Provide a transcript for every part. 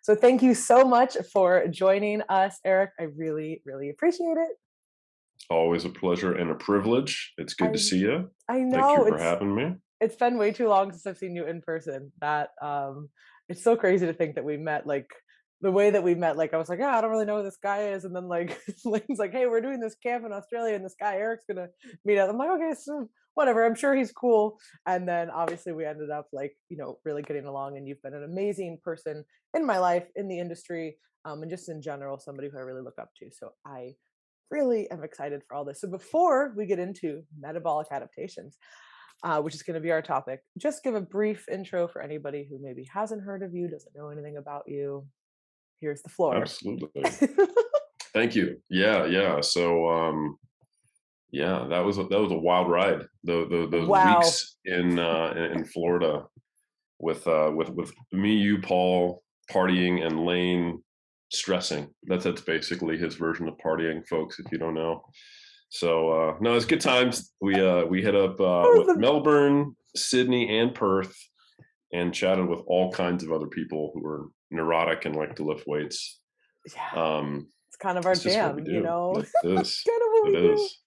So thank you so much for joining us, Eric. I really, really appreciate it. Always a pleasure and a privilege. It's good to I see you. I Thank you know for having me. it's been way too long since I've seen you in person. That it's so crazy to think that we met like the way that we met, like I was like, yeah, I don't really know who this guy is. And then like Lane's like, hey, we're doing this camp in Australia and this guy Eric's gonna meet up. I'm like, okay, so whatever, I'm sure he's cool. And then obviously we ended up like, really getting along, and you've been an amazing person in my life, in the industry, and just in general, somebody who I really look up to. So I really am excited for all this. So before we get into metabolic adaptations, which is going to be our topic, just give a brief intro for anybody who maybe hasn't heard of you, doesn't know anything about you. Here's the floor. Absolutely. Thank you. Yeah. Yeah, that was a wild ride. Those Wow. weeks in Florida with me, you, Paul, partying, and Lane stressing. That's basically his version of partying, folks. If you don't know. So no, it's good times. We hit up That was with the, Melbourne, Sydney, and Perth, and chatted with all kinds of other people who were neurotic and like to lift weights. yeah, Um, it's kind of our it's just what we jam, do. It it's is. kind of what It we do. is.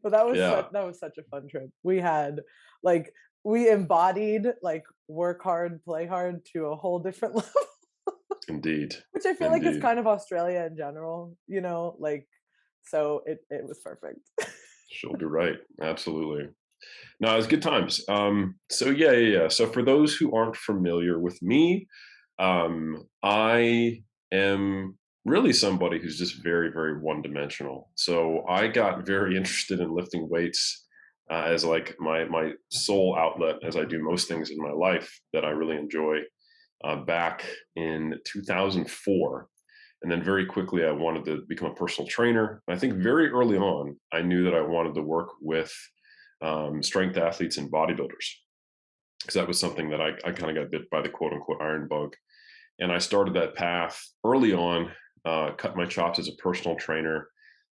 But that was Yeah, such a fun trip. We had like we embodied like work hard, play hard to a whole different level. indeed. Which I feel like is Indeed. kind of Australia in general, like so it was perfect. She'll be right. Absolutely. No, it's good times. So yeah. So for those who aren't familiar with me, I am really somebody who's just very, very one dimensional. So I got very interested in lifting weights as like my sole outlet, as I do most things in my life that I really enjoy. Back in 2004. And then very quickly, I wanted to become a personal trainer. I think very early on, I knew that I wanted to work with strength athletes and bodybuilders, because that was something that I kind of got bit by the quote unquote iron bug. And I started that path early on, cut my chops as a personal trainer,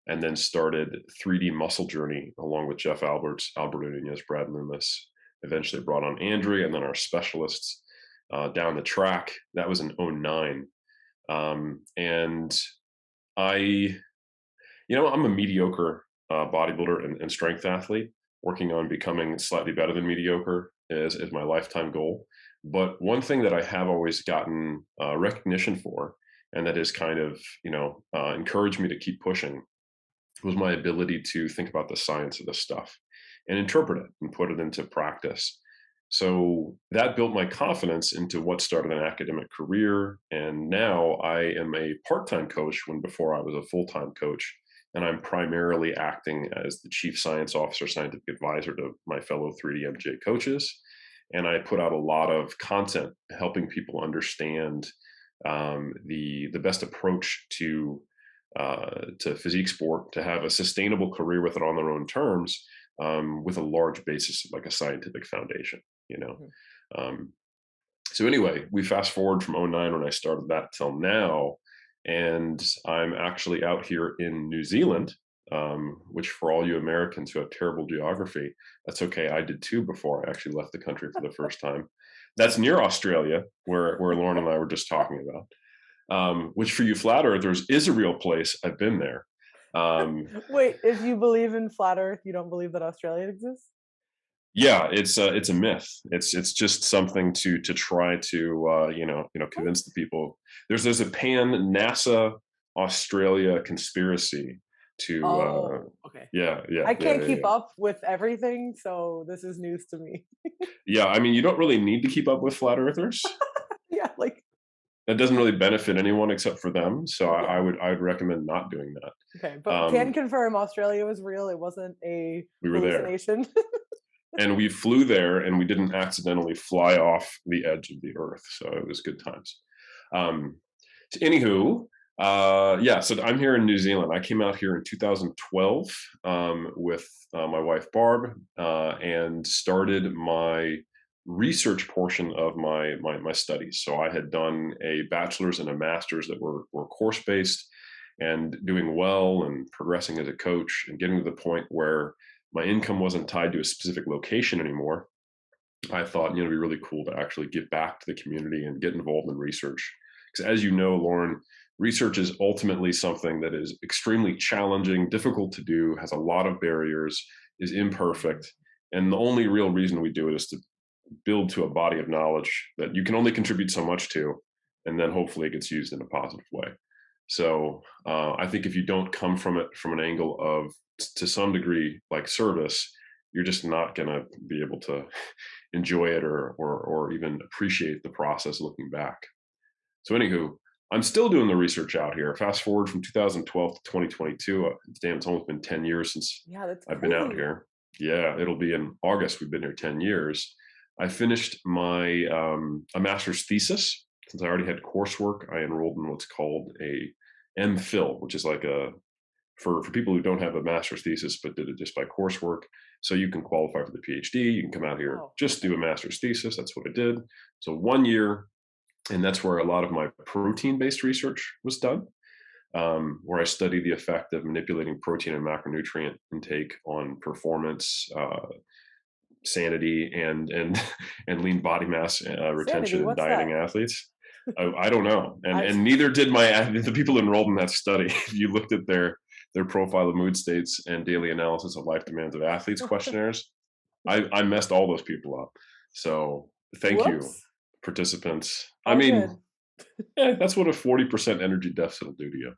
and then started 3D Muscle Journey along with Jeff Alberts, Albert Nunez, Brad Loomis. Eventually brought on Andrea and then our specialists down the track. That was in '09. And I, I'm a mediocre bodybuilder and strength athlete, working on becoming slightly better than mediocre is my lifetime goal. But one thing that I have always gotten recognition for, and that has kind of, encouraged me to keep pushing, was my ability to think about the science of this stuff and interpret it and put it into practice. So that built my confidence into what started an academic career. And now I am a part time coach when before I was a full time coach. And I'm primarily acting as the chief science officer, scientific advisor to my fellow 3D MJ coaches. And I put out a lot of content helping people understand the best approach to physique sport, to have a sustainable career with it on their own terms, with a large basis of like a scientific foundation, you know. Mhm. Um, so anyway, we fast forward from '09 when I started that till now, and I'm actually out here in New Zealand, which for all you Americans who have terrible geography, that's okay. I did too before I actually left the country for the first time. That's near Australia, where Lauren and I were just talking about. Which for you flat earthers is a real place. I've been there. Um, Wait, if you believe in flat Earth, you don't believe that Australia exists? yeah, it's a myth. It's just something to try to What? convince the people. There's a pan NASA Australia conspiracy to Oh, okay. yeah yeah I yeah can't yeah keep yeah. up with everything, so this is news to me. Yeah, I mean, you don't really need to keep up with flat earthers. Yeah, like That doesn't really benefit anyone except for them. So I yeah. would I would recommend not doing that. Okay, but can Um, confirm Australia was real. It wasn't a we were there. hallucination. And we flew there and we didn't accidentally fly off the edge of the earth, so it was good times. um Anywho, yeah, so I'm here in New Zealand. I came out here in 2012 with my wife Barb, and started my research portion of my studies. So I had done a bachelor's and a master's that were course based, and doing well and progressing as a coach and getting to the point where my income wasn't tied to a specific location anymore. I thought, it'd be really cool to actually give back to the community and get involved in research, Because as you know, Lauren, research is ultimately something that is extremely challenging, difficult to do, has a lot of barriers, is imperfect. And the only real reason we do it is to build to a body of knowledge that you can only contribute so much to, and then hopefully it gets used in a positive way. So I think if you don't come from it from an angle of, to some degree, like service, you're just not going to be able to enjoy it or even appreciate the process looking back. So, anywho, I'm still doing the research out here. Fast forward from 2012 to 2022. Damn, it's almost been 10 years since Yeah, that's I've been out crazy. here. Yeah, it'll be in August. We've been here 10 years. I finished my a master's thesis. Since I already had coursework, I enrolled in what's called a MPhil, which is like a for people who don't have a master's thesis but did it just by coursework. So you can qualify for the PhD. You can come out here, Oh, just okay. do a master's thesis. That's what I did. So 1 year, and that's where a lot of my protein-based research was done, where I study the effect of manipulating protein and macronutrient intake on performance, sanity, and and lean body mass retention Sanity, in what's that? dieting athletes. I don't know, and I neither did my the people enrolled in that study. If you looked at their profile of mood states and daily analysis of life demands of athletes questionnaires, I messed all those people up. So thank you, whoops. participants. I All mean, good. that's what a 40% energy deficit will do to you,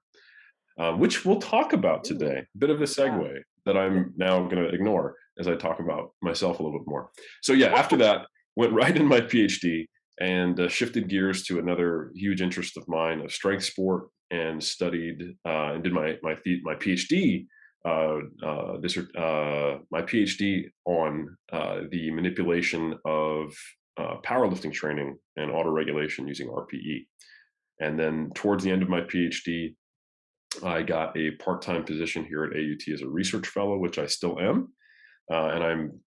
which we'll talk about Ooh, today. Bit of a yeah. segue that I'm now going to ignore as I talk about myself a little bit more. So, yeah, after that, went right in my PhD and shifted gears to another huge interest of mine of strength sport, and studied and did my PhD. My PhD on the manipulation of powerlifting training and autoregulation using RPE. And then towards the end of my PhD, I got a part-time position here at AUT as a research fellow, which I still am, and I'm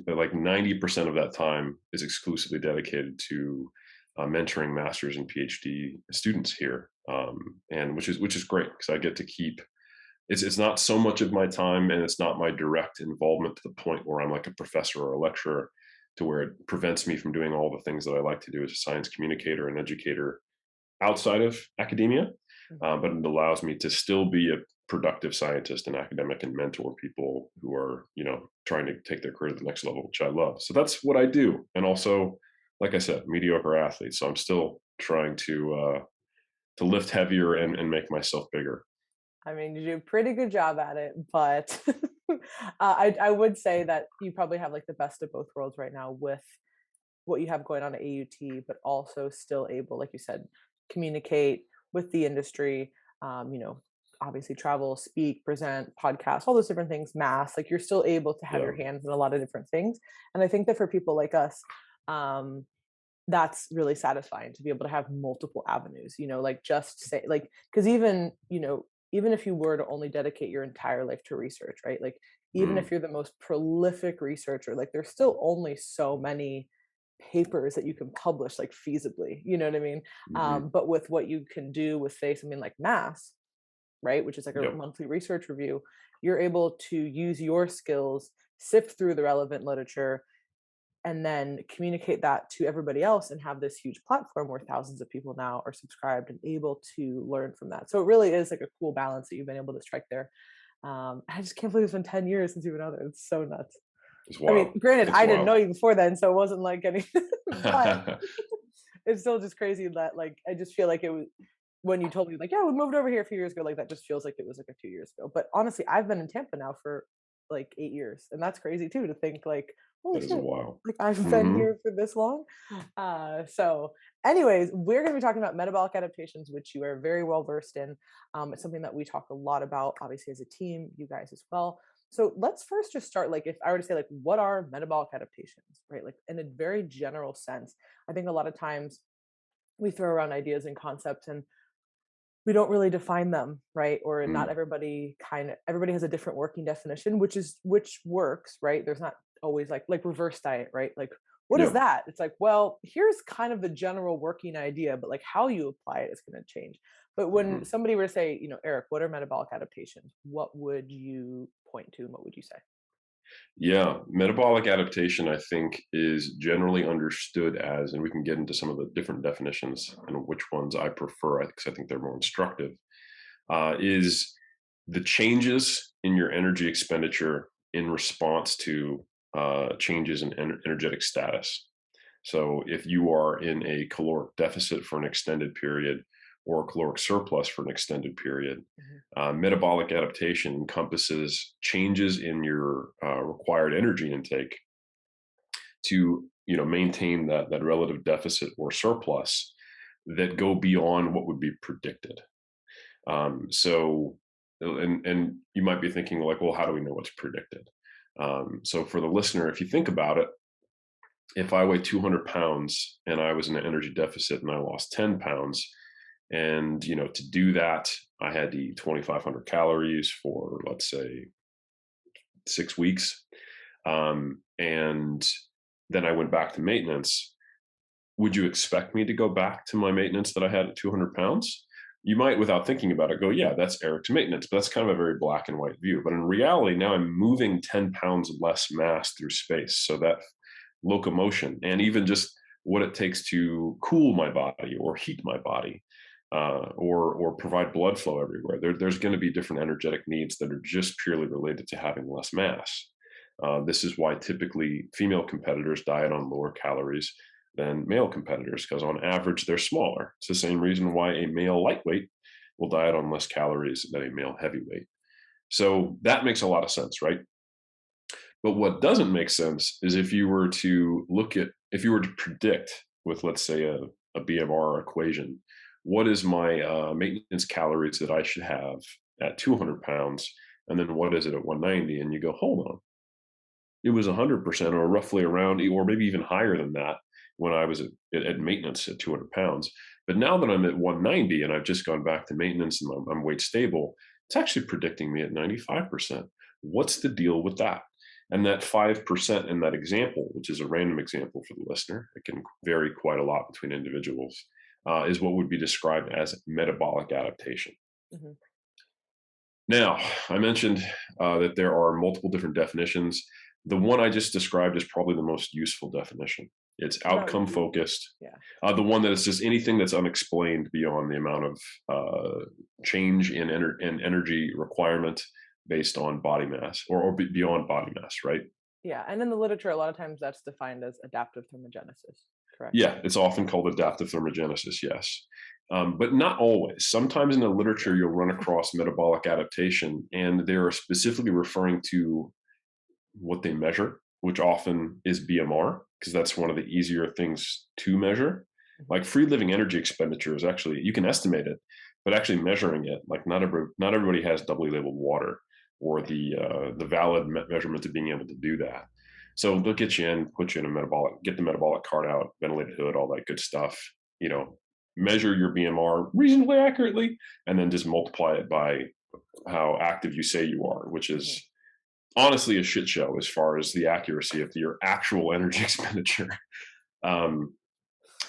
like 90% of that time is exclusively dedicated to mentoring masters and PhD students here, and which is great because I get to keep. It's not so much of my time, and it's not my direct involvement to the point where I'm like a professor or a lecturer, to where it prevents me from doing all the things that I like to do as a science communicator and educator outside of academia, Mhm. but it allows me to still be a productive scientist and academic and mentor people who are, trying to take their career to the next level, which I love. So that's what I do. And also, like I said, mediocre athlete. So I'm still trying to lift heavier and make myself bigger. I mean, you do a pretty good job at it, but I would say that you probably have like the best of both worlds right now with what you have going on at AUT, but also still able, like you said, communicate with the industry, you know, obviously travel, speak, present, podcast, all those different things, mass, like you're still able to have Yeah. your hands in a lot of different things. And I think that for people like us, um, that's really satisfying to be able to have multiple avenues, you know, like just say like, because even, you know, even if you were to only dedicate your entire life to research, right? Like even Mm, if you're the most prolific researcher, like there's still only so many papers that you can publish like feasibly, you know what I mean? hmm. But with what you can do with say something like mass, right, which is like a Yep. monthly research review, you're able to use your skills, sift through the relevant literature, and then communicate that to everybody else and have this huge platform where thousands of people now are subscribed and able to learn from that. So it really is like a cool balance that you've been able to strike there. I just can't believe it's been 10 years since you've been out there. It's so nuts. It's I mean, wild. granted, It's I didn't know wild. you before then, so it wasn't like any, but it's still just crazy that like I just feel like it was when you told me like, yeah, we moved over here a few years ago, like that just feels like it was like a 2 years ago. But honestly, I've been in Tampa now for like 8 years. And that's crazy too to think like, holy That is a shit, while. like I've been Hmm. here for this long. So anyways, we're gonna be talking about metabolic adaptations, which you are very well versed in. It's something that we talk a lot about, obviously, as a team, you guys as well. So let's first just start like if I were to say like what are metabolic adaptations, right? Like in a very general sense. I think a lot of times we throw around ideas and concepts and we don't really define them, right? Or not Mm, everybody has a different working definition, which works, right? There's not always like reverse diet, right? Like what is yeah. that? It's like, well, here's kind of the general working idea, but like how you apply it is going to change. But when Hmm. somebody were to say, you know, Eric, what are metabolic adaptations? What would you point to and what would you say? Yeah, metabolic adaptation, I think, is generally understood as, and we can get into some of the different definitions and which ones I prefer, because I think they're more instructive, is the changes in your energy expenditure in response to changes in energetic status. So if you are in a caloric deficit for an extended period or a caloric surplus for an extended period, Mhm. metabolic adaptation encompasses changes in your required energy intake to maintain that relative deficit or surplus that go beyond what would be predicted. And you might be thinking like, well, how do we know what's predicted? So for the listener, if you think about it, if I weigh 200 pounds and I was in an energy deficit and I lost 10 pounds, and to do that, I had to eat 2,500 calories for, let's say, 6 weeks, and then I went back to maintenance. Would you expect me to go back to my maintenance that I had at 200 pounds? You might, without thinking about it, go, yeah, that's Eric's maintenance. But that's kind of a very black and white view. But in reality, now I'm moving 10 pounds less mass through space. So that locomotion and even just what it takes to cool my body or heat my body, or provide blood flow everywhere. There's going to be different energetic needs that are just purely related to having less mass. This is why typically female competitors diet on lower calories than male competitors, because on average they're smaller. It's the same reason why a male lightweight will diet on less calories than a male heavyweight. So that makes a lot of sense, right? But what doesn't make sense is if you were to predict with, let's say, a BMR equation, what is my maintenance calories that I should have at 200 pounds? And then what is it at 190? And you go, hold on, it was 100% or roughly around, or maybe even higher than that when I was at maintenance at 200 pounds. But now that I'm at 190 and I've just gone back to maintenance and I'm weight stable, it's actually predicting me at 95%. What's the deal with that? And that 5% in that example, which is a random example for the listener, it can vary quite a lot between individuals, is what would be described as metabolic adaptation. Mhm. Now, I mentioned that there are multiple different definitions. The one I just described is probably the most useful definition. It's No, outcome focused. yeah. The one that is just anything that's unexplained beyond the amount of change in energy requirement based on body mass, or beyond body mass, right? Yeah, and in the literature, a lot of times that's defined as adaptive thermogenesis, correct? Yeah, it's often called adaptive thermogenesis, yes. But not always. Sometimes in the literature, Yeah. you'll run across metabolic adaptation, and they're specifically referring to what they measure, which often is BMR, because that's one of the easier things to measure. Mhm. Like free living energy expenditure is actually, you can estimate it, but actually measuring it, like not everybody has doubly labeled water or the valid measurement of being able to do that. So they'll get you in, put you in a metabolic, get the metabolic card out, ventilated hood, all that good stuff. You know, measure your BMR reasonably accurately, and then just multiply it by how active you say you are, which Mhm. is honestly a shit show as far as the accuracy of your actual energy expenditure. Um,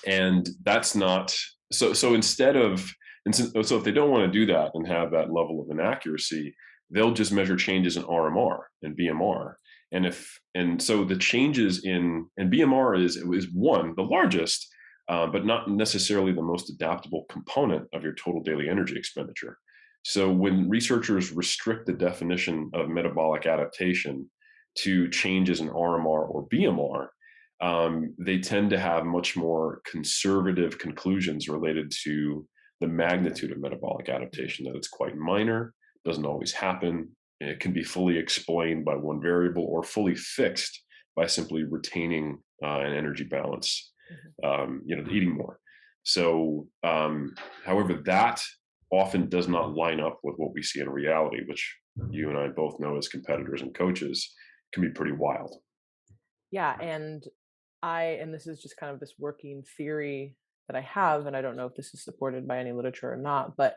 and that's not so. So instead of so if they don't want to do that and have that level of inaccuracy, they'll just measure changes in RMR and BMR. And so the changes in and BMR is one the largest, but not necessarily the most adaptable component of your total daily energy expenditure. So when researchers restrict the definition of metabolic adaptation to changes in RMR or BMR, they tend to have much more conservative conclusions related to the magnitude of metabolic Mhm. adaptation, that it's quite minor, doesn't always happen. It can be fully explained by one variable or fully fixed by simply retaining an energy balance, Mhm. eating more. So, however, that often does not line up with what we see in reality, which you and I both know as competitors and coaches can be pretty wild. Yeah, and this is just kind of this working theory that I have, and I don't know if this is supported by any literature or not, but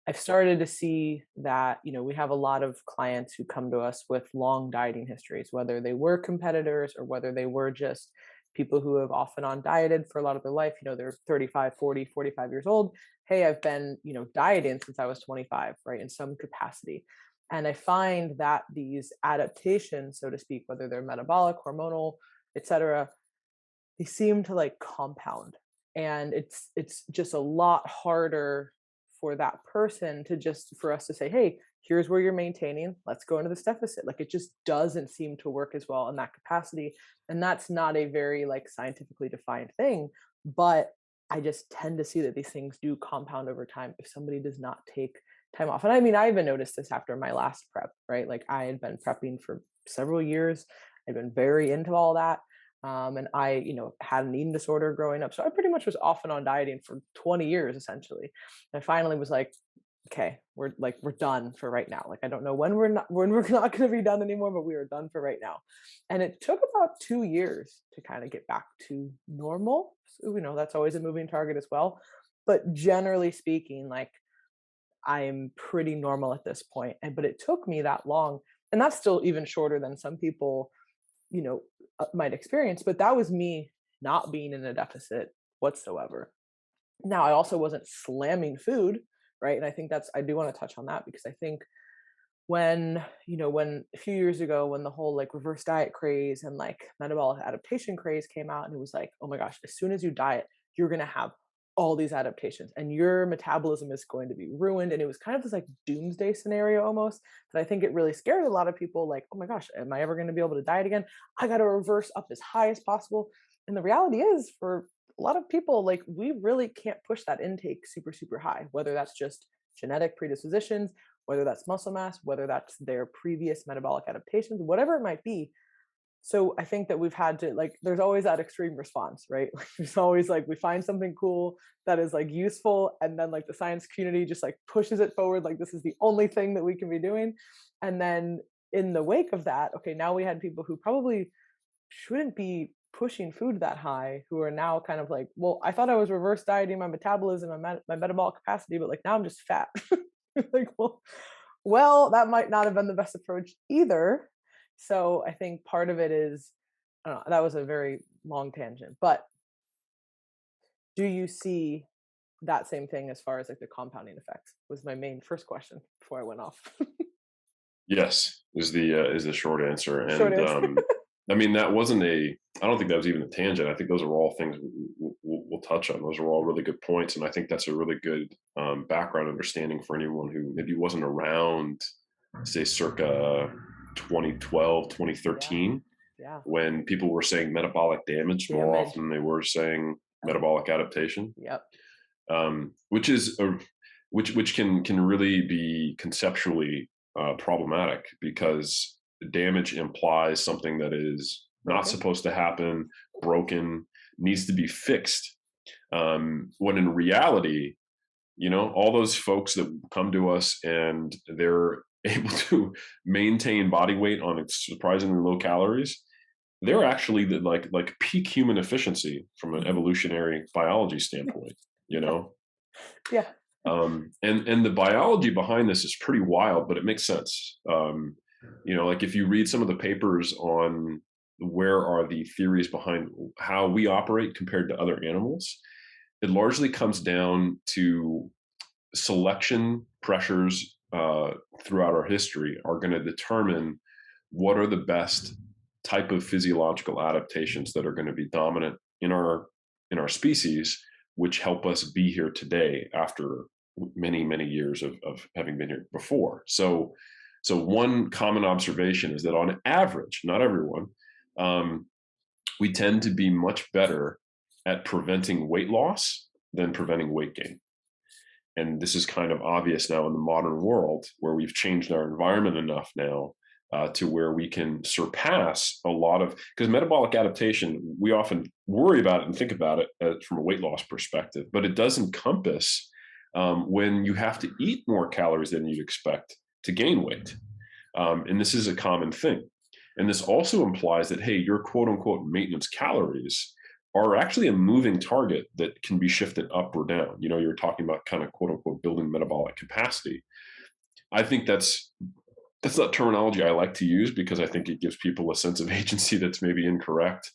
I've started to see that, we have a lot of clients who come to us with long dieting histories, whether they were competitors or whether they were just people who have off and on dieted for a lot of their life. They're 35, 40, 45 years old. Hey, I've been, dieting since I was 25, right, in some capacity. And I find that these adaptations, so to speak, whether they're metabolic, hormonal, etc., they seem to like compound. And it's just a lot harder for that person to just for us to say, hey, here's where you're maintaining, let's go into this deficit. Like it just doesn't seem to work as well in that capacity. And that's not a very like scientifically defined thing, but I just tend to see that these things do compound over time if somebody does not take time off. And I mean, I even noticed this after my last prep, right? Like I had been prepping for several years. I'd been very into all that. And I, had an eating disorder growing up. So I pretty much was off and on dieting for 20 years, essentially. And I finally was like, okay, we're done for right now. Like, I don't know when we're not going to be done anymore, but we are done for right now. And it took about 2 years to kind of get back to normal. So, that's always a moving target as well. But generally speaking, like I'm pretty normal at this point. But it took me that long. And that's still even shorter than some people you know might experience, but that was me not being in a deficit whatsoever. Now I also wasn't slamming food, right? And I think I do want to touch on that because I think when a few years ago when the whole like reverse diet craze and like metabolic adaptation craze came out, and it was like, oh my gosh, as soon as you diet you're going to have all these adaptations and your metabolism is going to be ruined. And it was kind of this like doomsday scenario almost, that I think it really scared a lot of people, like, oh my gosh, am I ever going to be able to diet again? I got to reverse up as high as possible. And the reality is, for a lot of people, like we really can't push that intake super super high, whether that's just genetic predispositions, whether that's muscle mass, whether that's their previous metabolic adaptations, whatever it might be. So I think that we've had to like, there's always that extreme response, right? Like, there's always like, we find something cool that is like useful. And then like the science community just like pushes it forward. Like this is the only thing that we can be doing. And then in the wake of that, okay, now we had people who probably shouldn't be pushing food that high, who are now kind of like, well, I thought I was reverse dieting my metabolism and my metabolic capacity, but like now I'm just fat. Like, well, that might not have been the best approach either. So I think part of it is, I don't know, that was a very long tangent, but do you see that same thing as far as like the compounding effects? Was my main first question before I went off. Yes, is the short answer. Short And answer. I mean, that wasn't I don't think that was even a tangent. I think those are all things we'll touch on. Those are all really good points. And I think that's a really good background understanding for anyone who maybe wasn't around, say, circa 2012, Yeah, 2013, yeah. when people were saying metabolic damage more Damage. often than they were saying Yep. metabolic adaptation, Yep. which is which can really be conceptually problematic, because damage implies something that is not Broken. supposed to happen, broken, needs to be fixed. When in reality, all those folks that come to us and they're able to maintain body weight on surprisingly low calories, they're actually like peak human efficiency from an evolutionary biology standpoint. You Yeah. know, Yeah. and the biology behind this is pretty wild, but it makes sense. Like if you read some of the papers on where are the theories behind how we operate compared to other animals, it largely comes down to selection pressures throughout our history are going to determine what are the best type of physiological adaptations that are going to be dominant in our species, which help us be here today after many many years of having been here before. So one common observation is that on average, not everyone, um, we tend to be much better at preventing weight loss than preventing weight gain. And this is kind of obvious now in the modern world, where we've changed our environment enough now to where we can surpass a lot of, because metabolic adaptation, we often worry about it and think about it from a weight loss perspective, but it does encompass when you have to eat more calories than you'd expect to gain weight. And this is a common thing. And this also implies that, hey, your quote unquote maintenance calories are actually a moving target that can be shifted up or down. You're talking about kind of quote unquote building metabolic capacity. I think that's not terminology I like to use, because I think it gives people a sense of agency that's maybe incorrect.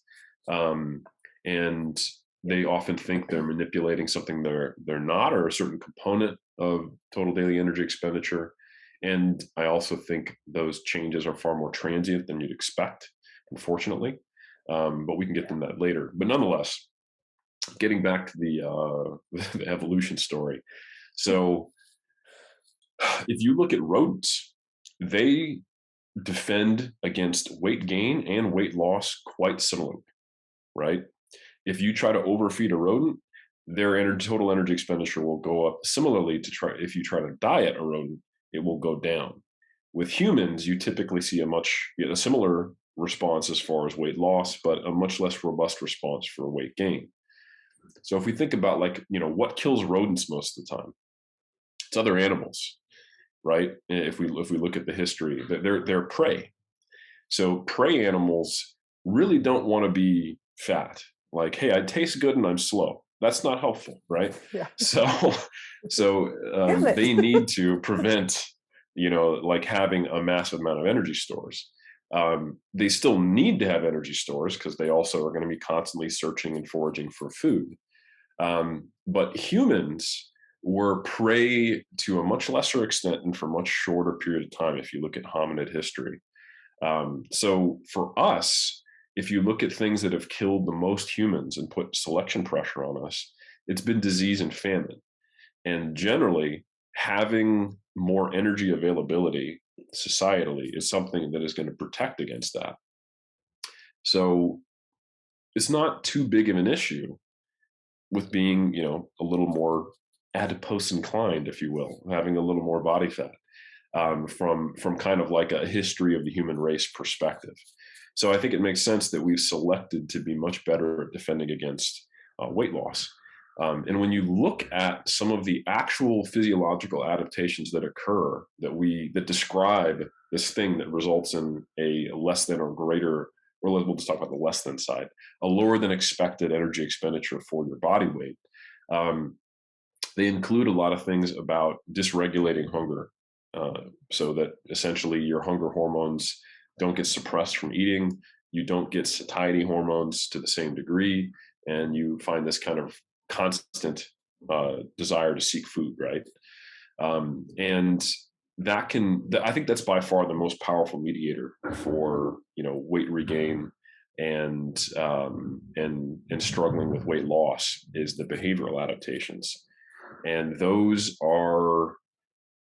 And they often think they're manipulating something they're not, or a certain component of total daily energy expenditure. And I also think those changes are far more transient than you'd expect, unfortunately. But we can get to that later. But nonetheless, getting back to the evolution story. So if you look at rodents, they defend against weight gain and weight loss quite similarly, right? If you try to overfeed a rodent, their total energy expenditure will go up similarly to try if you try to diet a rodent, it will go down. With humans, you typically see a similar response as far as weight loss, but a much less robust response for weight gain. So if we think about what kills rodents most of the time, it's other animals, right? If we look at the history, they're prey. So prey animals really don't want to be fat. Like, hey, I taste good and I'm slow. That's not helpful, right? Yeah. So, so Damn it. they need to prevent, like having a massive amount of energy stores. They still need to have energy stores because they also are going to be constantly searching and foraging for food. But humans were prey to a much lesser extent and for much shorter period of time. If you look at hominid history, so for us, if you look at things that have killed the most humans and put selection pressure on us, it's been disease and famine. And generally, having more energy availability societally is something that is going to protect against that. So it's not too big of an issue with being, a little more adipose inclined, if you will, having a little more body fat. From kind of like a history of the human race perspective. So I think it makes sense that we've selected to be much better at defending against weight loss. And when you look at some of the actual physiological adaptations that occur that describe this thing that results in a less than or greater, or we'll just talk about the less than side, a lower than expected energy expenditure for your body weight. They include a lot of things about dysregulating hunger, so that essentially your hunger hormones don't get suppressed from eating. You don't get satiety hormones to the same degree, and you find this kind of constant desire to seek food, right? And I think that's by far the most powerful mediator for weight regain and struggling with weight loss is the behavioral adaptations, and those are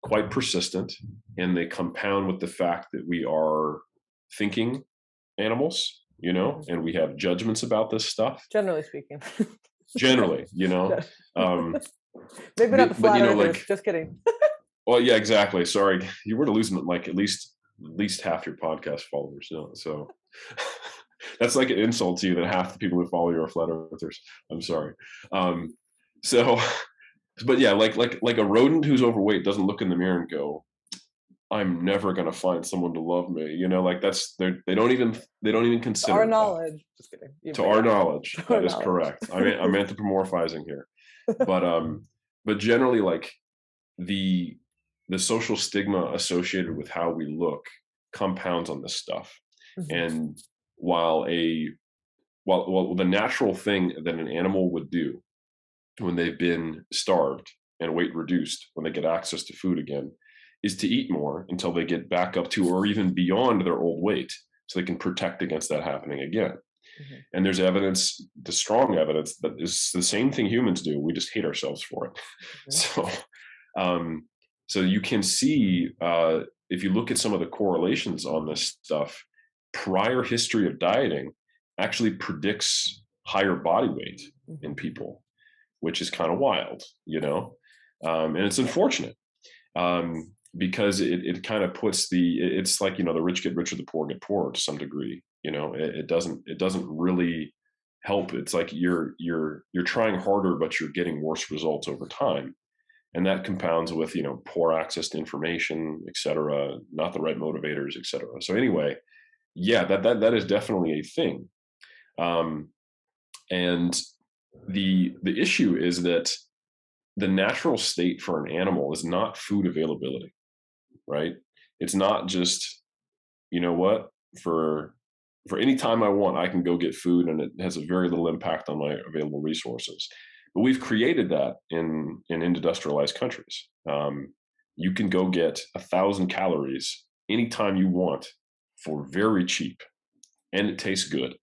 quite persistent, and they compound with the fact that we are thinking animals, and we have judgments about this stuff. Generally speaking. Generally, um, Maybe not the but flat earthers. like, Just kidding. well, yeah, exactly. Sorry, you were to lose like at least half your podcast followers. So that's like an insult to you that half the people who follow you are flat earthers. I'm sorry. So but yeah, like a rodent who's overweight doesn't look in the mirror and go, "I'm never gonna find someone to love me." Like they don't even To our consider that. knowledge. Just kidding. To But our yeah. knowledge, To our that is knowledge. correct. I'm anthropomorphizing here, but generally, like the the social stigma associated with how we look compounds on this stuff. Mhm. And while a well, the natural thing that an animal would do when they've been starved and weight reduced, when they get access to food again, is to eat more until they get back up to or even beyond their old weight so they can protect against that happening again. Mhm. And there's evidence, the strong evidence, that is the same thing humans do. We just hate ourselves for it. Mhm. So, um, so you can see if you look at some of the correlations on this stuff, prior history of dieting actually predicts higher body weight in Mhm. people, which is kind of wild, and it's unfortunate, because it kind of puts it's like, the rich get richer, the poor get poorer to some degree. It doesn't really help. It's like you're trying harder, but you're getting worse results over time, and that compounds with poor access to information, et cetera, not the right motivators, et cetera. So anyway, yeah, that is definitely a thing. um, and the issue is that the natural state for an animal is not food availability, right? It's not just, you know what, for any time I want, I can go get food, and it has a very little impact on my available resources. But we've created that in industrialized countries. you can go get 1,000 calories anytime you want for very cheap, and it tastes good.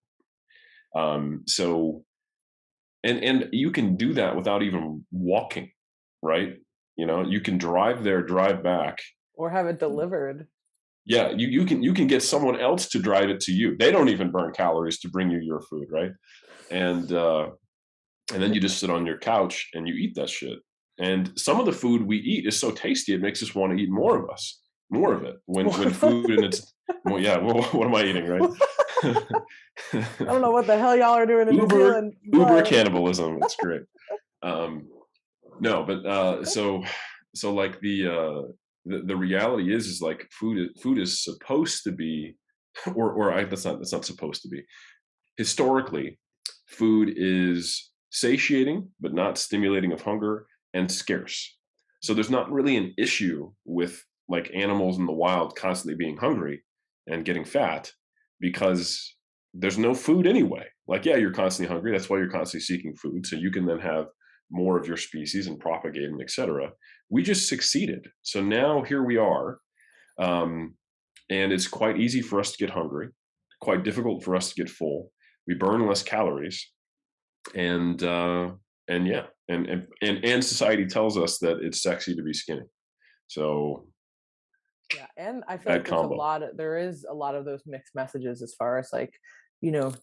So and you can do that without even walking, right? You know, you can drive there, drive back. Or have it delivered. Yeah, you can get someone else to drive it to you. They don't even burn calories to bring you your food, right? And and then you just sit on your couch and you eat that shit. And some of the food we eat is so tasty, it makes us want to eat more of it. When food and it's well, yeah, well, what am I eating, right? I don't know what the hell y'all are doing in New Uber Zealand, Uber but cannibalism. It's great. Um, no, but so like the reality is like food is supposed to be, that's not supposed to be. Historically, food is satiating but not stimulating of hunger, and scarce. So there's not really an issue with like animals in the wild constantly being hungry and getting fat, because there's no food anyway. Like, yeah, you're constantly hungry. That's why you're constantly seeking food. So you can then have more of your species and propagate and etc. We just succeeded. So now here we are. Um, and it's quite easy for us to get hungry, quite difficult for us to get full. We burn less calories, and yeah, and society tells us that it's sexy to be skinny. So yeah, and I feel bad like combo. there is a lot of those mixed messages as far as like,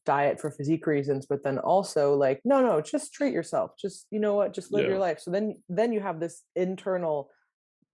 diet for physique reasons, but then also like, no, no, just treat yourself. Just, you know what, just live your Yeah. life. So then you have this internal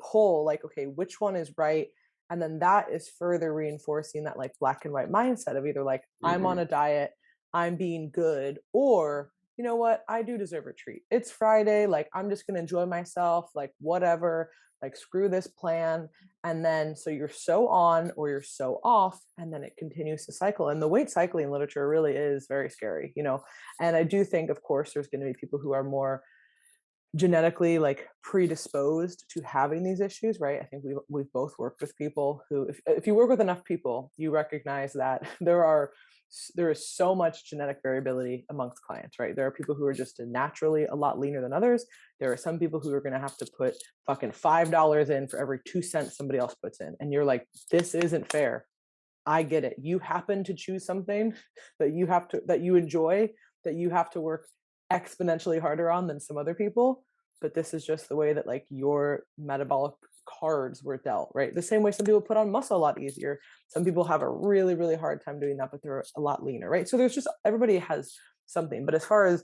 pull, like, okay, which one is right? And then that is further reinforcing that like black and white mindset of either like, I'm on Hmm. a diet, I'm being good, or you know what, I do deserve a treat. It's Friday, like I'm just gonna enjoy myself, like whatever, like screw this plan. And then so you're so on or you're so off, and then it continues to cycle. And the weight cycling literature really is very scary. And I do think, of course, there's going to be people who are more genetically like predisposed to having these issues, right? I think we've both worked with people who, if you work with enough people, you recognize that there is so much genetic variability amongst clients, right? There are people who are just naturally a lot leaner than others. There are some people who are going to have to put fucking $5 in for every 2 cents somebody else puts in, and you're like, this isn't fair. I get it. You happen to choose something that you enjoy, that you have to work exponentially harder on than some other people, but this is just the way that like your metabolic cards were dealt, right? The same way some people put on muscle a lot easier. Some people have a really, really hard time doing that, but they're a lot leaner, right? So there's just, everybody has something. But as far as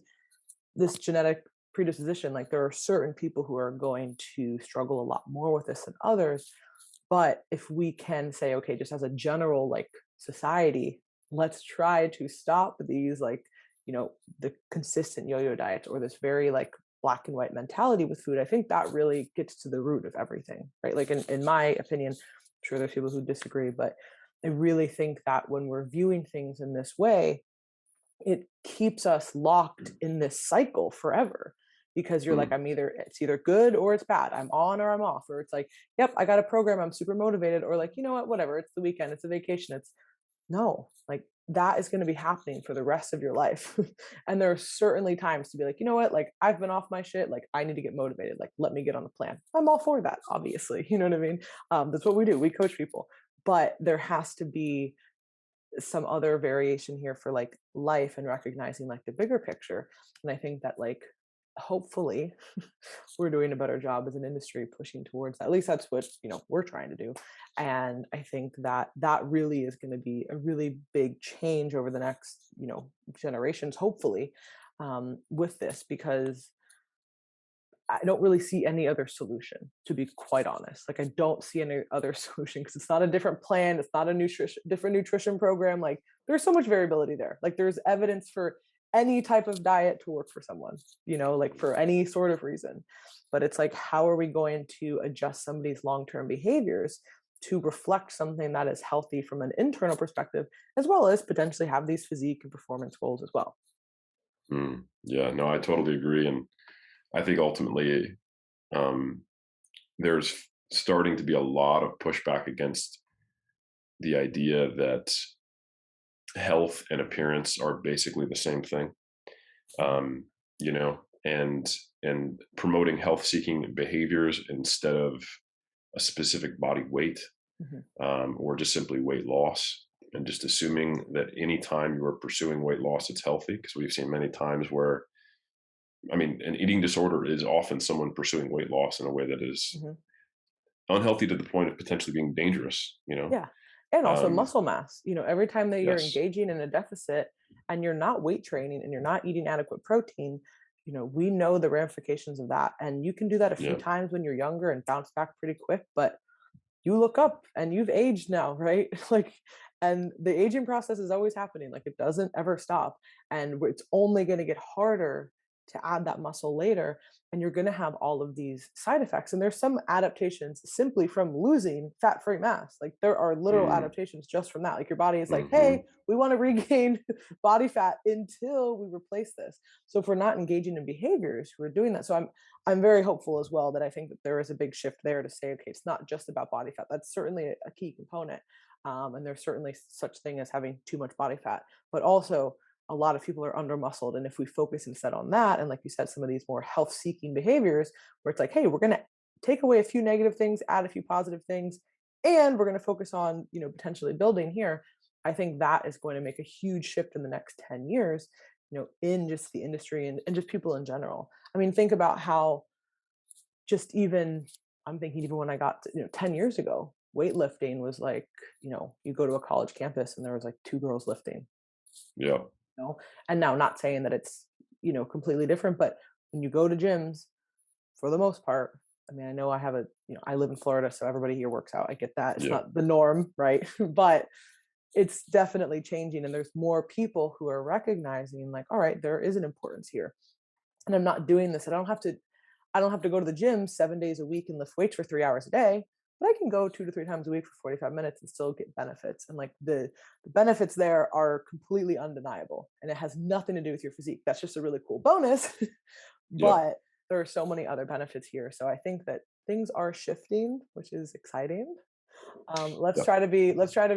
this genetic predisposition, like there are certain people who are going to struggle a lot more with this than others. But if we can say, okay, just as a general like society, let's try to stop these like, the consistent yo-yo diets or this very like black and white mentality with food, I think that really gets to the root of everything, right? Like in my opinion, I'm sure there's people who disagree, but I really think that when we're viewing things in this way, it keeps us locked in this cycle forever, because you're like, Mm. it's either good or it's bad, I'm on or I'm off, or it's like, yep, I got a program, I'm super motivated, or like, you know what, whatever, it's the weekend, it's a vacation. It's no, like that is going to be happening for the rest of your life. And there are certainly times to be like, you know what, like I've been off my shit, like I need to get motivated, like let me get on a plan. I'm all for that, obviously. You know what I mean? That's what we do, we coach people. But there has to be some other variation here for like life and recognizing like the bigger picture. And I think that like hopefully we're doing a better job as an industry pushing towards that. At least that's what we're trying to do. And I think that that really is going to be a really big change over the next generations, hopefully, with this, because I don't really see any other solution, to be quite honest. Like, I don't see any other solution because it's not a different plan. It's not a different nutrition program. Like, there's so much variability there. Like, there's evidence for any type of diet to work for someone, like for any sort of reason. But it's like, how are we going to adjust somebody's long term behaviors to reflect something that is healthy from an internal perspective, as well as potentially have these physique and performance goals as well? Mm. Yeah, no, I totally agree. And I think ultimately, um, there's starting to be a lot of pushback against the idea that health and appearance are basically the same thing. Um, you know, and promoting health seeking behaviors instead of a specific body weight, Mhm. or just simply weight loss, and just assuming that any time you are pursuing weight loss, it's healthy. Because we've seen many times where, I mean, an eating disorder is often someone pursuing weight loss in a way that is Mhm. unhealthy to the point of potentially being dangerous, you know? Yeah. And also Um, muscle mass. Every time that you're yes. engaging in a deficit and you're not weight training and you're not eating adequate protein, we know the ramifications of that. And you can do that a few Yeah. times when you're younger and bounce back pretty quick, but you look up and you've aged now, right? Like, and the aging process is always happening. Like, it doesn't ever stop. And it's only going to get harder to add that muscle later. And you're going to have all of these side effects. And there's some adaptations simply from losing fat free mass. Like, there are literal Mm, adaptations just from that. Like, your body is like, mhm. hey, we want to regain body fat until we replace this. So if we're not engaging in behaviors, we're doing that. So I'm very hopeful as well that I think that there is a big shift there to say, okay, it's not just about body fat. That's certainly a key component. And there's certainly such thing as having too much body fat, but also a lot of people are under muscled. And if we focus instead on that, and like you said, some of these more health seeking behaviors where it's like, hey, we're going to take away a few negative things, add a few positive things, and we're going to focus on, potentially building here. I think that is going to make a huge shift in the next 10 years, in just the industry and just people in general. I mean, think about how just even I'm thinking even when I got to, 10 years ago, weightlifting was like, you go to a college campus and there was like two girls lifting, Yeah. you know. And now not saying that it's, completely different, but when you go to gyms, for the most part, I mean, I know I live in Florida, so everybody here works out. I get that. It's Yeah. not the norm, right? But it's definitely changing and there's more people who are recognizing like, all right, there is an importance here. And I'm not doing this. I don't have to go to the gym 7 days a week and lift weights for 3 hours a day, but I can go 2 to 3 times a week for 45 minutes and still get benefits. And like the benefits there are completely undeniable. And it has nothing to do with your physique. That's just a really cool bonus. Yeah. But there are so many other benefits here. So I think that things are shifting, which is exciting. Let's Yeah. try to be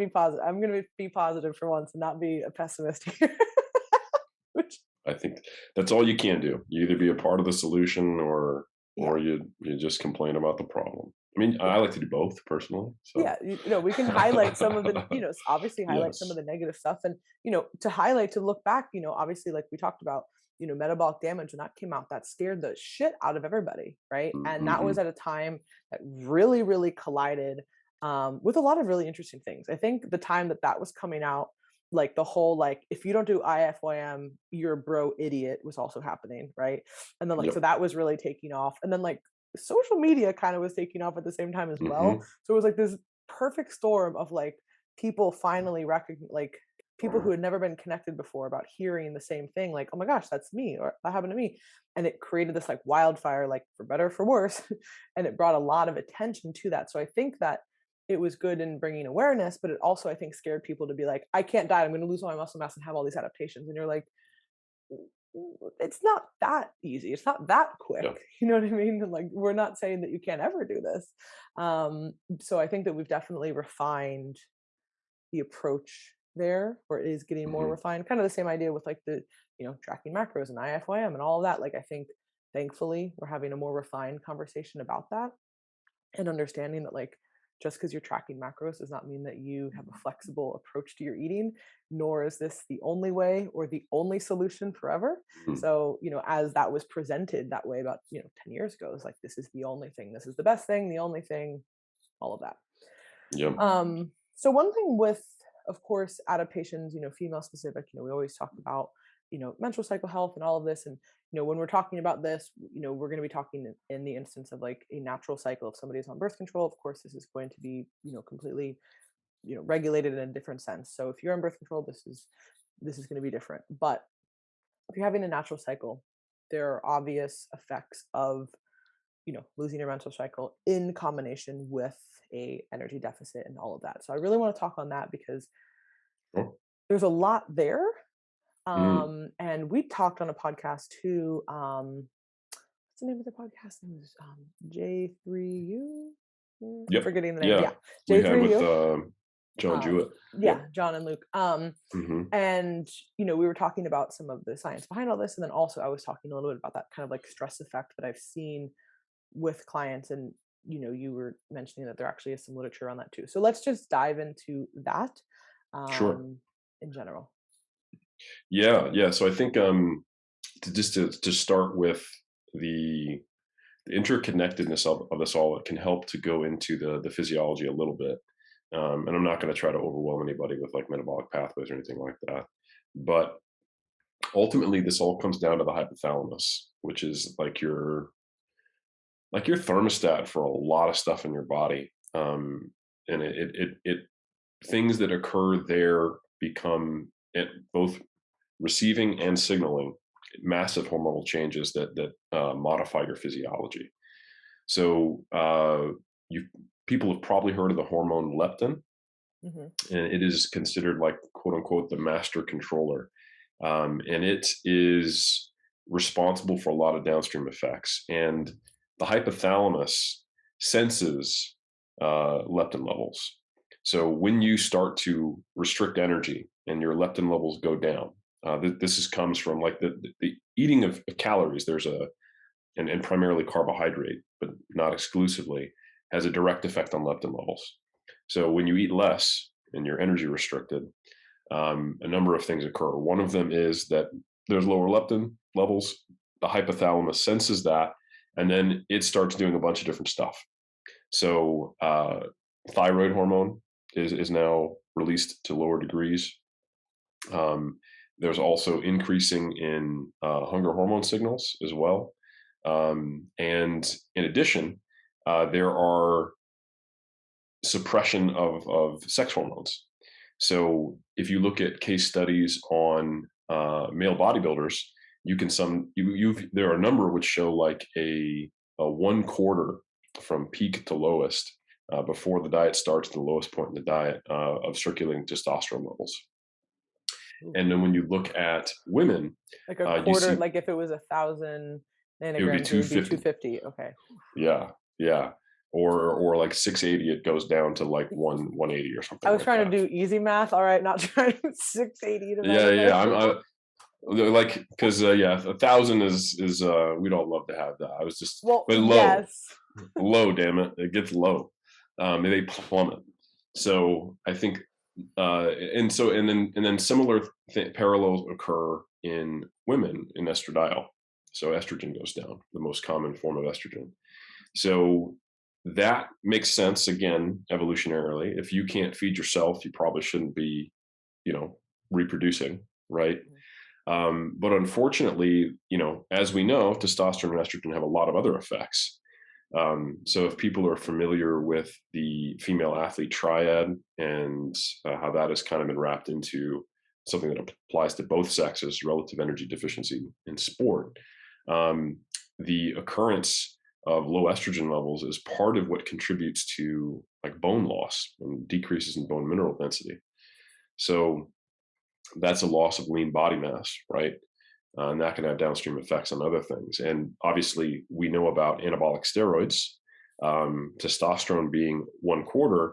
positive. I'm going to be positive for once and not be a pessimist here. Which, I think that's all you can do. You either be a part of the solution, or yeah, you just complain about the problem. I mean, I yeah. like to do both personally. Yeah, So we can highlight some of the, obviously highlight some of yes. the negative stuff and, to highlight, to look back, obviously like we talked about, metabolic damage when that came out, that scared the shit out of everybody, right? And that was Mm-hmm. at a time that really, really collided with a lot of really interesting things. I think the time that that was coming out, like the whole like if you don't do IFYM, you're a bro idiot was also happening, right? And then like so Yep. that was really taking off, and then like social media kind of was taking off at the same time as well. Mm-hmm. So it was like this perfect storm of like people finally like people who had never been connected before about hearing the same thing, like, oh my gosh, that's me, or that happened to me. And it created this like wildfire, like for better or for worse. And it brought a lot of attention to that. So I think that it was good in bringing awareness, but it also, I think, scared people to be like, I can't diet. I'm going to lose all my muscle mass and have all these adaptations. And you're like, it's not that easy. It's not that quick. Yeah. You know what I mean? And like, we're not saying that you can't ever do this. So I think that we've definitely refined the approach there, or it is getting more Mm-hmm. refined. Kind of the same idea with like the, tracking macros and IFYM and all of that. Like, I think thankfully we're having a more refined conversation about that and understanding that like just because you're tracking macros does not mean that you have a flexible approach to your eating, nor is this the only way or the only solution forever. Mm-hmm. So as that was presented that way about 10 years ago, it's like this is the only thing, this is the best thing, the only thing, all of that. Yep. So one thing with, of course, adaptations, female specific, we always talk about, menstrual cycle health and all of this. And, when we're talking about this, we're going to be talking in the instance of like a natural cycle. If somebody is on birth control, of course, this is going to be, completely, regulated in a different sense. So if you're on birth control, this is going to be different. But if you're having a natural cycle, there are obvious effects of losing your menstrual cycle in combination with a energy deficit and all of that. So I really want to talk on that because Sure. there's a lot there. Mm. And we talked on a podcast too. What's the name of the podcast? It was J3U. I'm Yep. forgetting the name. Yeah. Yeah, We had with J3U. John Um, Jewett. yeah, Yep. John and Luke. Mm-hmm. And we were talking about some of the science behind all this, and then also I was talking a little bit about that kind of like stress effect that I've seen with clients. And you were mentioning that there actually is some literature on that too. So let's just dive into that Sure. um, in general. Yeah, yeah. So I think to start with the the interconnectedness of this all, it can help to go into the physiology a little bit. And I'm not going to try to overwhelm anybody with like metabolic pathways or anything like that. But ultimately, this all comes down to the hypothalamus, which is like your thermostat for a lot of stuff in your body. And it things that occur there become it both receiving and signaling massive hormonal changes that modify your physiology. So you people have probably heard of the hormone leptin, Hmm. and it is considered like quote unquote the master controller, and it is responsible for a lot of downstream effects. And the hypothalamus senses leptin levels. So when you start to restrict energy and your leptin levels go down, comes from like the eating of calories. There's a and primarily carbohydrate, but not exclusively, has a direct effect on leptin levels. So when you eat less and you're energy restricted, a number of things occur. One of them is that there's lower leptin levels. The hypothalamus senses that, and then it starts doing a bunch of different stuff. So thyroid hormone is now released to lower degrees. Um, there's also increasing in hunger hormone signals as well. And in addition, there are suppression of sex hormones. So if you look at case studies on male bodybuilders, you can some you've there are a number which show like a 1/4 from peak to lowest before the diet starts, the lowest point in the diet of circulating testosterone levels. Ooh. And then when you look at women, Like a you quarter, see like if it was 1,000 it would be nanograms, it would be 250. 250. Okay. Yeah, yeah. Or like 680, it goes down to like 180 or I something was like trying that. to do easy math. All right, not trying 680 Yeah, divided yeah. by Yeah. four. Like because yeah, 1,000 is we'd all love to have that. I was just Well, but low, yes. low. Damn it, it gets low. They plummet. So I think and then similar parallels occur in women in estradiol. So estrogen goes down, the most common form of estrogen. So that makes sense again evolutionarily. If you can't feed yourself, you probably shouldn't be, you know, reproducing, right? But unfortunately, as we know, testosterone and estrogen have a lot of other effects. So if people are familiar with the female athlete triad and how that has kind of been wrapped into something that applies to both sexes, relative energy deficiency in sport, um, the occurrence of low estrogen levels is part of what contributes to like bone loss and decreases in bone mineral density. So that's a loss of lean body mass, right? And that can have downstream effects on other things. And obviously, we know about anabolic steroids, testosterone being 1/4.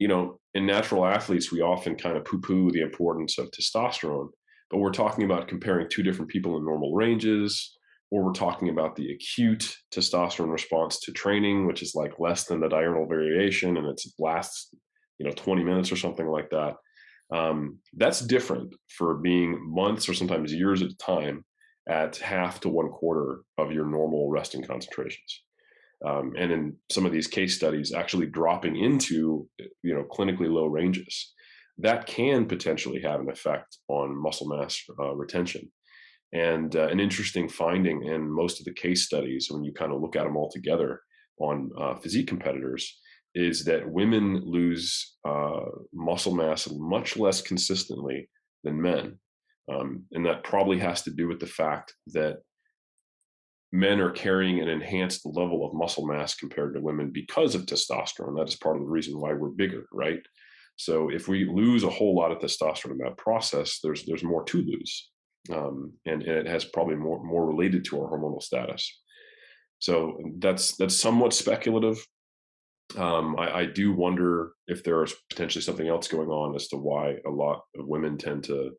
In natural athletes, we often kind of poo poo the importance of testosterone, but we're talking about comparing two different people in normal ranges, or we're talking about the acute testosterone response to training, which is like less than the diurnal variation and it lasts, 20 minutes or something like that. That's different for being months or sometimes years at a time at half to 1/4 of your normal resting concentrations. And in some of these case studies, actually dropping into clinically low ranges, that can potentially have an effect on muscle mass retention. And an interesting finding in most of the case studies, when you kind of look at them all together on physique competitors, is that women lose muscle mass much less consistently than men. And that probably has to do with the fact that men are carrying an enhanced level of muscle mass compared to women because of testosterone. That is part of the reason why we're bigger, right? So if we lose a whole lot of testosterone in that process, there's more to lose, and it has probably more related to our hormonal status. So that's somewhat speculative. I do wonder if there is potentially something else going on as to why a lot of women tend to,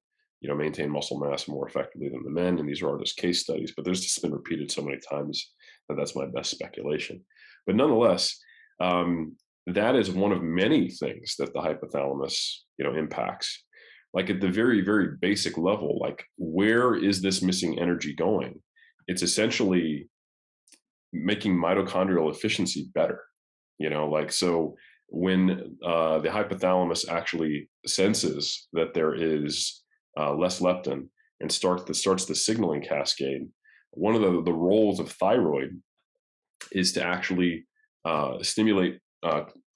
maintain muscle mass more effectively than the men. And these are all just case studies, but there's just been repeated so many times that that's my best speculation. But nonetheless, that is one of many things that the hypothalamus, impacts. Like at the very, very basic level, like where is this missing energy going? It's essentially making mitochondrial efficiency better. Like so when the hypothalamus actually senses that there is less leptin and starts the signaling cascade, one of the roles of thyroid is to actually stimulate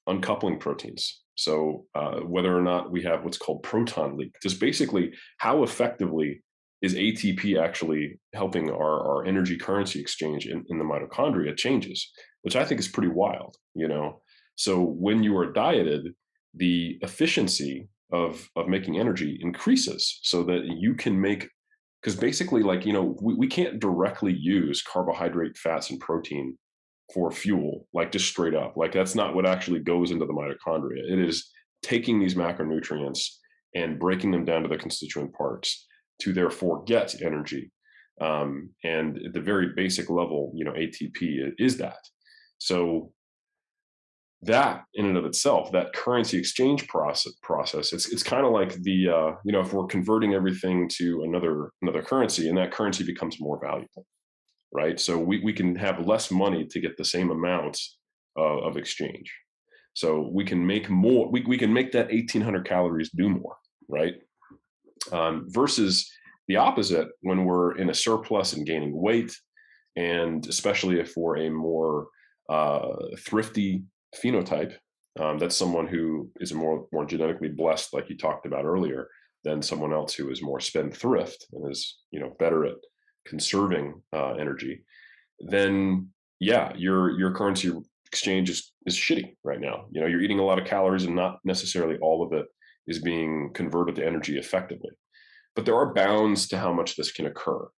uncoupling proteins. So whether or not we have what's called proton leak, just basically how effectively is ATP actually helping our energy currency exchange in the mitochondria changes, which I think is pretty wild. So when you are dieted, the efficiency of making energy increases so that you can make, because basically, like, we can't directly use carbohydrate, fats, and protein for fuel, like just straight up. Like that's not what actually goes into the mitochondria. It is taking these macronutrients and breaking them down to the constituent parts to therefore get energy. And at the very basic level, ATP is that. So that in and of itself, that currency exchange process, it's kind of like the if we're converting everything to another currency, and that currency becomes more valuable, right? So we can have less money to get the same amount of exchange. So we can make more. We can make that 1,800 calories do more, right? Versus the opposite when we're in a surplus and gaining weight, and especially if we're a more thrifty phenotype, that's someone who is more genetically blessed, like you talked about earlier, than someone else who is more spendthrift and is better at conserving energy. Then yeah, your currency exchange is shitty right now. You're eating a lot of calories and not necessarily all of it is being converted to energy effectively. But there are bounds to how much this can occur.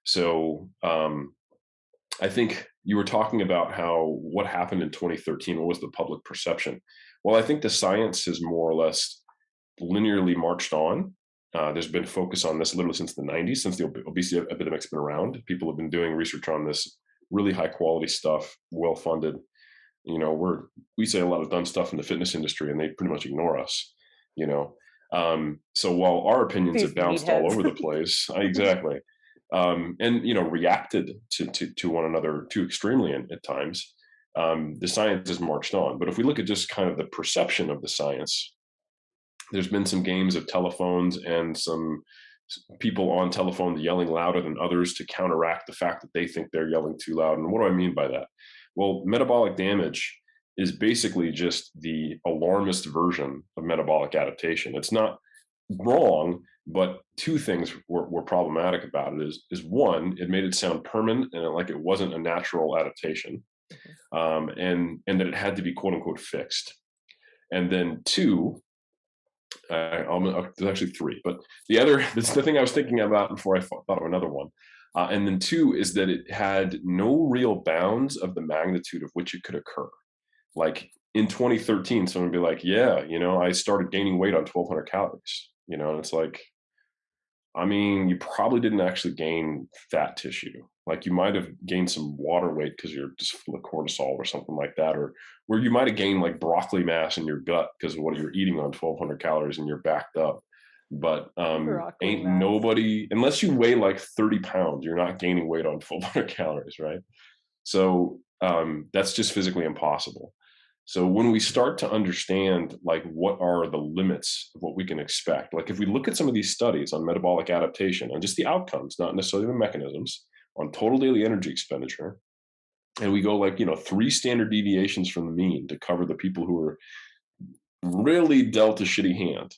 So I think you were talking about what happened in 2013. What was the public perception? Well, I think the science has more or less linearly marched on. There's been focus on this literally since the 90s, since the obesity epidemic's been around. People have been doing research on this, really high quality stuff, well funded. We say a lot of dumb stuff in the fitness industry, and they pretty much ignore us. You know, so while our opinions These have bounced all meatheads. over the place, exactly, and reacted to one another too extremely at times, the science has marched on. But if we look at just kind of the perception of the science, there's been some games of telephones and some people on telephones yelling louder than others to counteract the fact that they think they're yelling too loud. And what do I mean by that? Well, metabolic damage is basically just the alarmist version of metabolic adaptation. It's not wrong, but two things were problematic about it. Is one, it made it sound permanent and like it wasn't a natural adaptation, and that it had to be quote unquote fixed. And then two, there's actually three, but this is the thing I was thinking about before I thought of another one. And then two is that it had no real bounds of the magnitude of which it could occur. Like in 2013, someone would be like, yeah, I started gaining weight on 1,200 calories, and it's like, I mean, you probably didn't actually gain fat tissue. Like you might have gained some water weight because you're just full of cortisol or something like that, or where you might have gained like broccoli mass in your gut because of what you're eating on 1,200 calories and you're backed up. But Broccoli ain't mass. nobody, unless you weigh like 30 pounds, you're not gaining weight on 1,200 calories, right? So that's just physically impossible. So when we start to understand like what are the limits of what we can expect, like if we look at some of these studies on metabolic adaptation and just the outcomes, not necessarily the mechanisms, on total daily energy expenditure, and we go like 3 standard deviations from the mean to cover the people who are really dealt a shitty hand.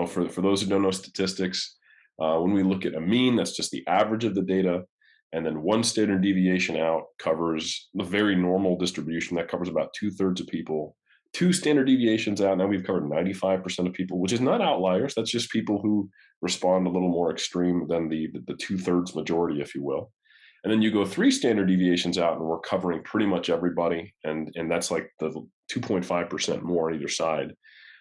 For those who don't know statistics, when we look at a mean, that's just the average of the data. And then 1 standard deviation out covers the very normal distribution that covers about 2/3 of people. 2 standard deviations out, now we've covered 95% of people, which is not outliers. That's just people who respond a little more extreme than the 2/3 majority, if you will. And then you go 3 standard deviations out, and we're covering pretty much everybody, and that's like the 2.5% more on either side.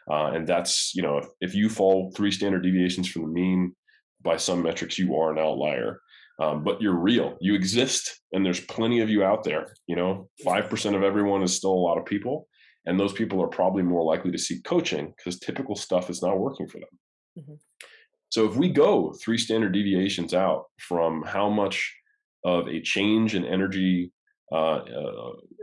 And that's if you fall 3 standard deviations from the mean by some metrics, you are an outlier. But you're real. You exist, and there's plenty of you out there. 5% of everyone is still a lot of people, and those people are probably more likely to seek coaching because typical stuff is not working for them. Mhm. So if we go 3 standard deviations out from how much of a change in energy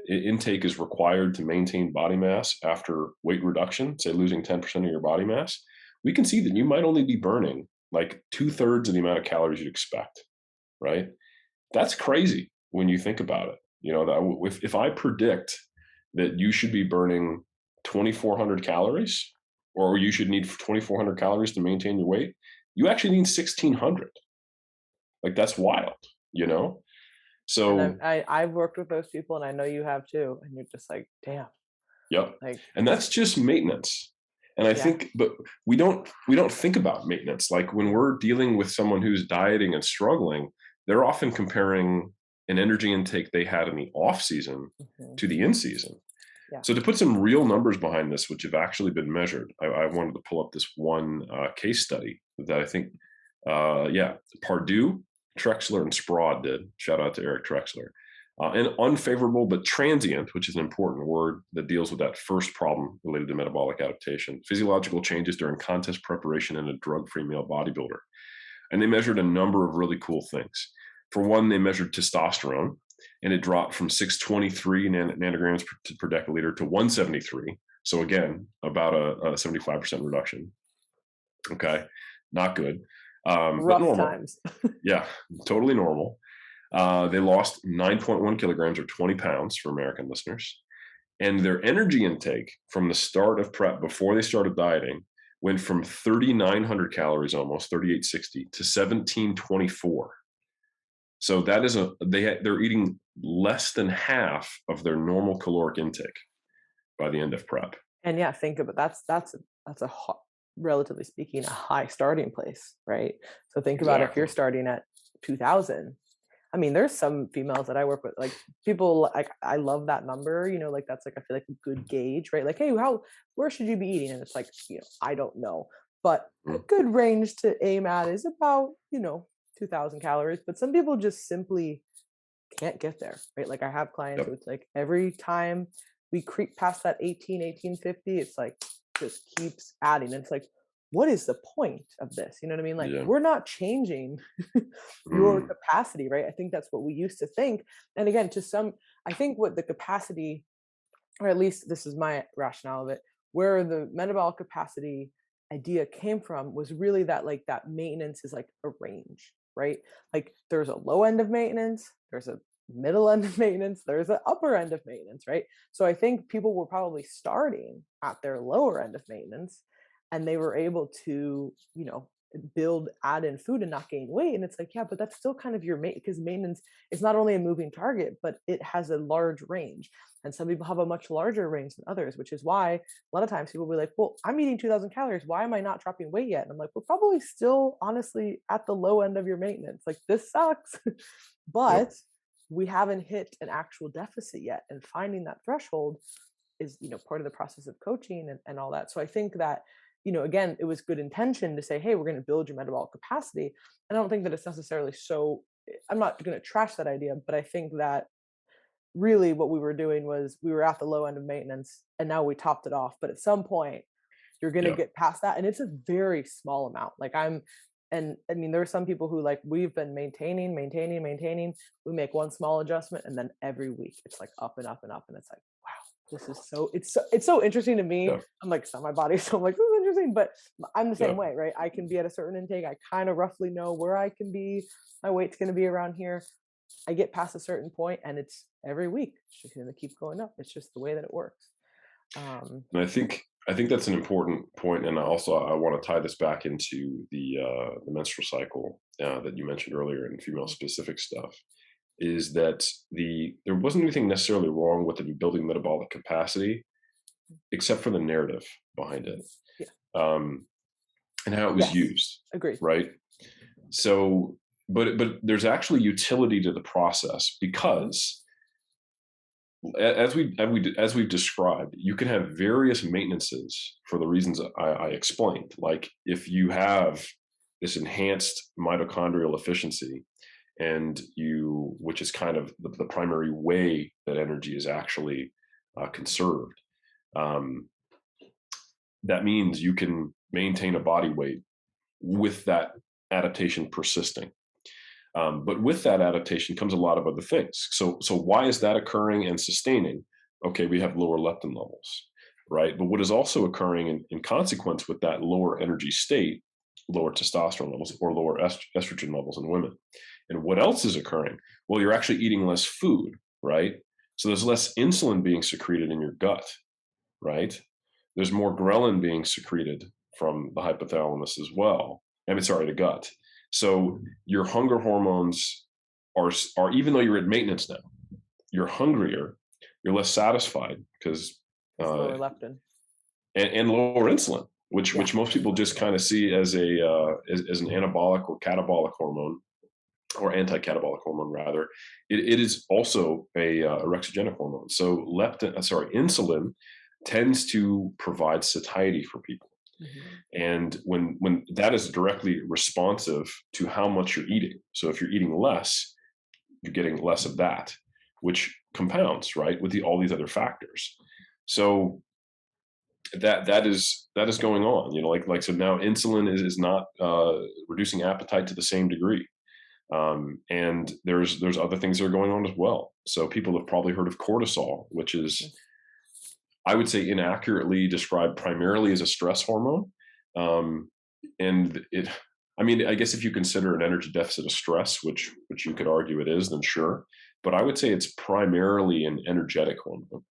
intake is required to maintain body mass after weight reduction, say losing 10% of your body mass, we can see that you might only be burning like 2/3 of the amount of calories you'd expect, right? That's crazy when you think about it. That if I predict that you should be burning 2,400 calories, or you should need 2,400 calories to maintain your weight, you actually need 1,600. Like that's wild, you know? And So, I've worked with those people, and I know you have too, and you're just like, "Damn." yep. Like, And that's just maintenance. And I yeah. think, but we don't think about maintenance. Like when Mhm. we're dealing with someone who's dieting and struggling, they're often comparing an energy intake they had in the off season Mhm. to the in season. Yeah. So to put some real numbers behind this, which have actually been measured, I wanted to pull up this one case study that I think, yeah, Pardue, Trexler, and Sprague did. Shout out to Eric Trexler. An unfavorable but transient, which is an important word that deals with that first problem related to metabolic adaptation, physiological changes during contest preparation in a drug-free male bodybuilder. And they measured a number of really cool things. For one, they measured testosterone, and it dropped from 623 nanograms per deciliter to 173. So again, about a 75% reduction. Okay, not good, but Rough normal. times. Yeah, totally normal. They lost 9.1 kilograms or 20 pounds for American listeners. And their energy intake from the start of prep before they started dieting went from 3,900 calories, almost 3,860, to 1,724. So that is they're eating less than half of their normal caloric intake by the end of prep. And yeah, think about that's a relatively speaking, a high starting place, right? So think about if you're Exactly. starting at 2000. I mean, there's some females that I work with, like people like I love that number, like that's like I feel like a good gauge, right? Like, hey, where should you be eating? And it's like, I don't know. But a Mm, good range to aim at is about, 2000 calories. But some people just simply can't get there, right? Like I have clients who yep. it's like every time we creep past that 1850, it's like just keeps adding. And it's like, what is the point of this? You know what I mean? Like Yeah. we're not changing your Mm, capacity, right? I think that's what we used to think. And again, I think what the capacity, or at least this is my rationale of it, where the metabolic capacity idea came from was really that like that maintenance is like a range, right? Like there's a low end of maintenance, there's a middle end of maintenance, there's an upper end of maintenance, right? So I think people were probably starting at their lower end of maintenance, and they were able to, add in food and not gain weight. And it's like, yeah, but that's still kind of your because maintenance is not only a moving target, but it has a large range. And some people have a much larger range than others, which is why a lot of times people will be like, well, I'm eating 2000 calories. Why am I not dropping weight yet? And I'm like, we're probably still honestly at the low end of your maintenance. Like this sucks, yep. but we haven't hit an actual deficit yet. And finding that threshold is, part of the process of coaching and all that. So I think that, again, it was good intention to say, hey, we're going to build your metabolic capacity. And I don't think that it's necessarily I'm not going to trash that idea, but I think that really what we were doing was we were at the low end of maintenance and now we topped it off. But at some point, you're going to Yeah. get past that. And it's a very small amount. And I mean, there are some people who like, we've been maintaining. We make one small adjustment. And then every week it's like up and up and up. And it's like, wow, this is it's so interesting to me. Yeah. I'm like, it's not my body. So I'm like, this is interesting, but I'm the Yeah. same way, right? I can be at a certain intake. I kind of roughly know where I can be. My weight's going to be around here. I get past a certain point and it's every week. It's just going to keep going up. It's just the way that it works. And I think that's an important point, and also I want to tie this back into the menstrual cycle that you mentioned earlier and female specific stuff. Is that there wasn't anything necessarily wrong with the building metabolic capacity, except for the narrative behind it, Yeah. um, and how it was Yes. used, Agree. right? So, but there's actually utility to the process Mhm. because as we've described, you can have various maintenances for the reasons I explained. Like if you have this enhanced mitochondrial efficiency, and which is kind of the primary way that energy is actually conserved. Um, that means you can maintain a body weight with that adaptation persisting. But with that adaptation comes a lot of other things. So why is that occurring and sustaining? Okay, we have lower leptin levels, right? But what is also occurring in consequence with that lower energy state, lower testosterone levels or lower estrogen levels in women. And what else is occurring? Well, you're actually eating less food, right? So there's less insulin being secreted in your gut, right? There's more ghrelin being secreted from the hypothalamus as well. I mean, sorry, the gut. So your hunger hormones are even though you're at maintenance now, you're hungrier, you're less satisfied because It's uh, lower leptin. and lower insulin, Yeah. which most people just kind of see as as an anabolic or catabolic hormone or anti-catabolic hormone rather. It is also a erexogenic hormone. So insulin tends to provide satiety for people. Mhm. And when that is directly responsive to how much you're eating. So if you're eating less, you're getting less of that, which compounds, right, with all these other factors. So that is going on, so now insulin is not reducing appetite to the same degree. And there's other things that are going on as well. So people have probably heard of cortisol, which is, Yes. I would say, inaccurately described primarily as a stress hormone. Um, and I mean, I guess if you consider an energy deficit a stress, which you could argue it is, then sure. But I would say it's primarily an energetic hormone.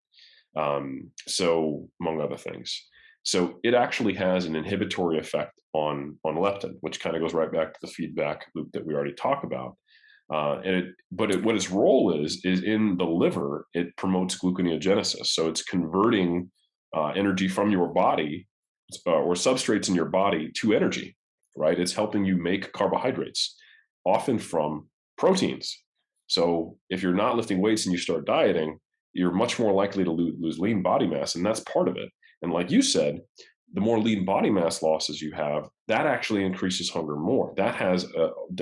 So among other things. So it actually has an inhibitory effect on leptin, which kind of goes right back to the feedback loop that we already talked about. What its role is in the liver, it promotes gluconeogenesis. So it's converting energy from your body or substrates in your body to energy, right? It's helping you make carbohydrates, often from proteins. So if you're not lifting weights and you start dieting, you're much more likely to lose lean body mass, and that's part of it. And like you said, the more lean body mass losses you have, that actually increases hunger more. That has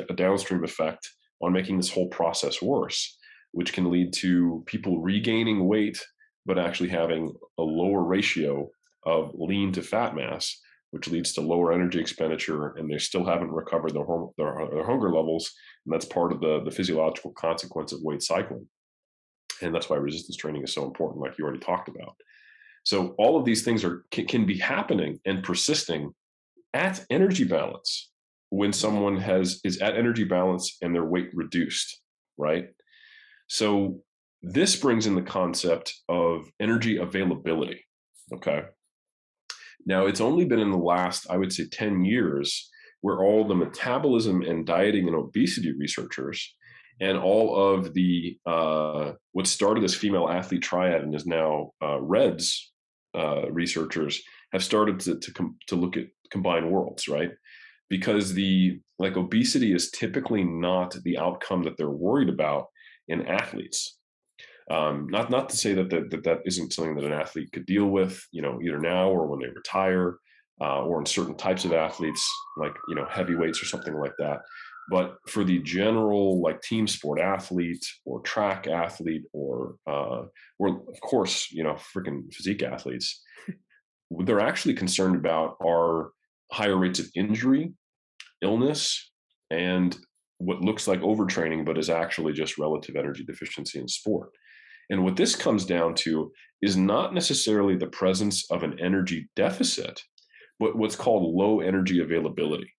a downstream effect on making this whole process worse, which can lead to people regaining weight, but actually having a lower ratio of lean to fat mass, which leads to lower energy expenditure, and they still haven't recovered their hunger levels. And that's part of the physiological consequence of weight cycling. And that's why resistance training is so important, like you already talked about. So all of these things can be happening and persisting at energy balance when Mhm. someone is at energy balance and their weight reduced, right? So this brings in the concept of energy availability. Okay. Now it's only been in the last, I would say, 10 years where all the metabolism and dieting and obesity researchers and all of the what started as female athlete triad and is now Reds researchers have started to look at combined worlds, right? Because the like obesity is typically not the outcome that they're worried about in athletes. Not to say that isn't something that an athlete could deal with, either now or when they retire, or in certain types of athletes, like heavyweights or something like that. But for the general like team sport athlete or track athlete or of course freaking physique athletes, what they're actually concerned about are higher rates of injury, illness, and what looks like overtraining, but is actually just relative energy deficiency in sport. And what this comes down to is not necessarily the presence of an energy deficit, but what's called low energy availability,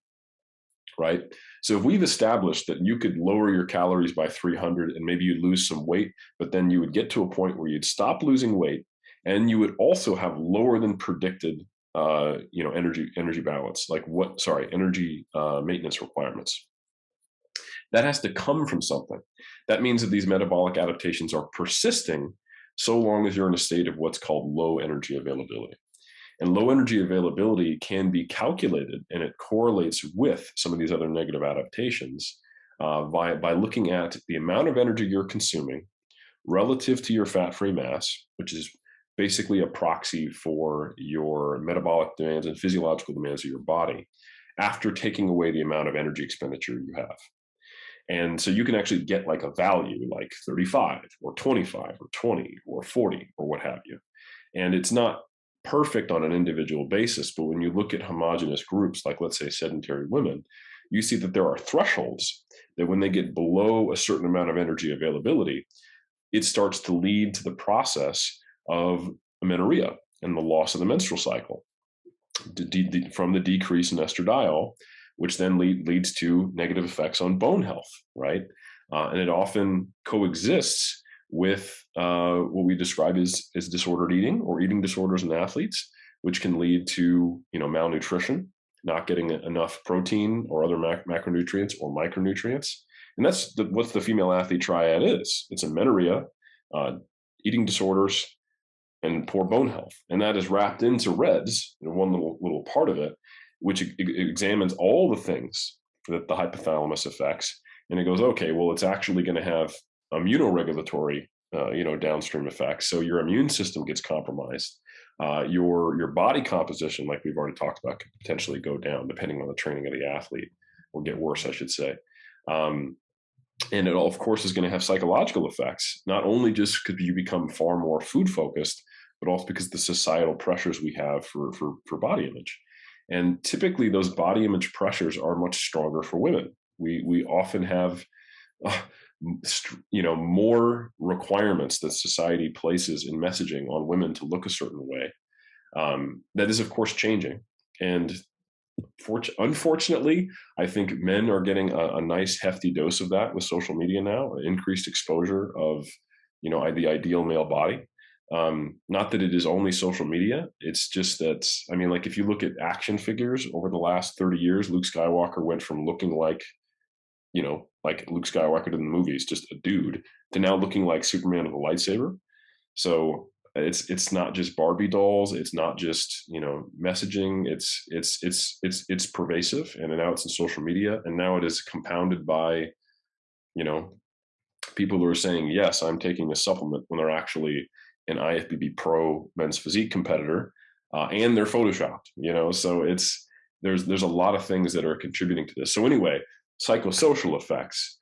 right? So if we've established that you could lower your calories by 300 and maybe you'd lose some weight, but then you would get to a point where you'd stop losing weight and you would also have lower than predicted energy balance, energy maintenance requirements. That has to come from something. That means that these metabolic adaptations are persisting so long as you're in a state of what's called low energy availability. And low energy availability can be calculated, and it correlates with some of these other negative adaptations by looking at the amount of energy you're consuming relative to your fat free mass, which is basically a proxy for your metabolic demands and physiological demands of your body after taking away the amount of energy expenditure you have. And so you can actually get like a value like 35 or 25 or 20 or 40 or what have you. And it's not perfect on an individual basis, but when you look at homogenous groups, like let's say sedentary women, you see that there are thresholds that when they get below a certain amount of energy availability, it starts to lead to the process of amenorrhea and the loss of the menstrual cycle from the decrease in estradiol, which then leads to negative effects on bone health, right? And it often coexists with what we describe as disordered eating or eating disorders in athletes, which can lead to malnutrition, not getting enough protein or other macronutrients or micronutrients. And that's what the female athlete triad is. It's amenorrhea, uh, eating disorders, and poor bone health. And that is wrapped into REDS, one little part of it, which examines all the things that the hypothalamus affects. And it goes, okay, well, it's actually going to have immunoregulatory, downstream effects. So your immune system gets compromised. Your body composition, like we've already talked about, could potentially go down depending on the training of the athlete, or get worse, I should say. And it all, of course, is going to have psychological effects, not only just because you become far more food focused, but also because of the societal pressures we have for body image. And typically those body image pressures are much stronger for women. We often have, more requirements that society places in messaging on women to look a certain way. That is, of course, changing. And unfortunately, I think men are getting a nice hefty dose of that with social media now, increased exposure of, the ideal male body. Not that it is only social media. It's just that, I mean, like if you look at action figures over the last 30 years, Luke Skywalker went from looking like, like Luke Skywalker in the movies, just a dude, to now looking like Superman with a lightsaber. So it's not just Barbie dolls. It's not just messaging. It's pervasive, and now it's in social media, and now it is compounded by people who are saying, yes, I'm taking a supplement when they're actually an IFBB pro men's physique competitor, and they're photoshopped. So there's a lot of things that are contributing to this. So anyway, psychosocial effects,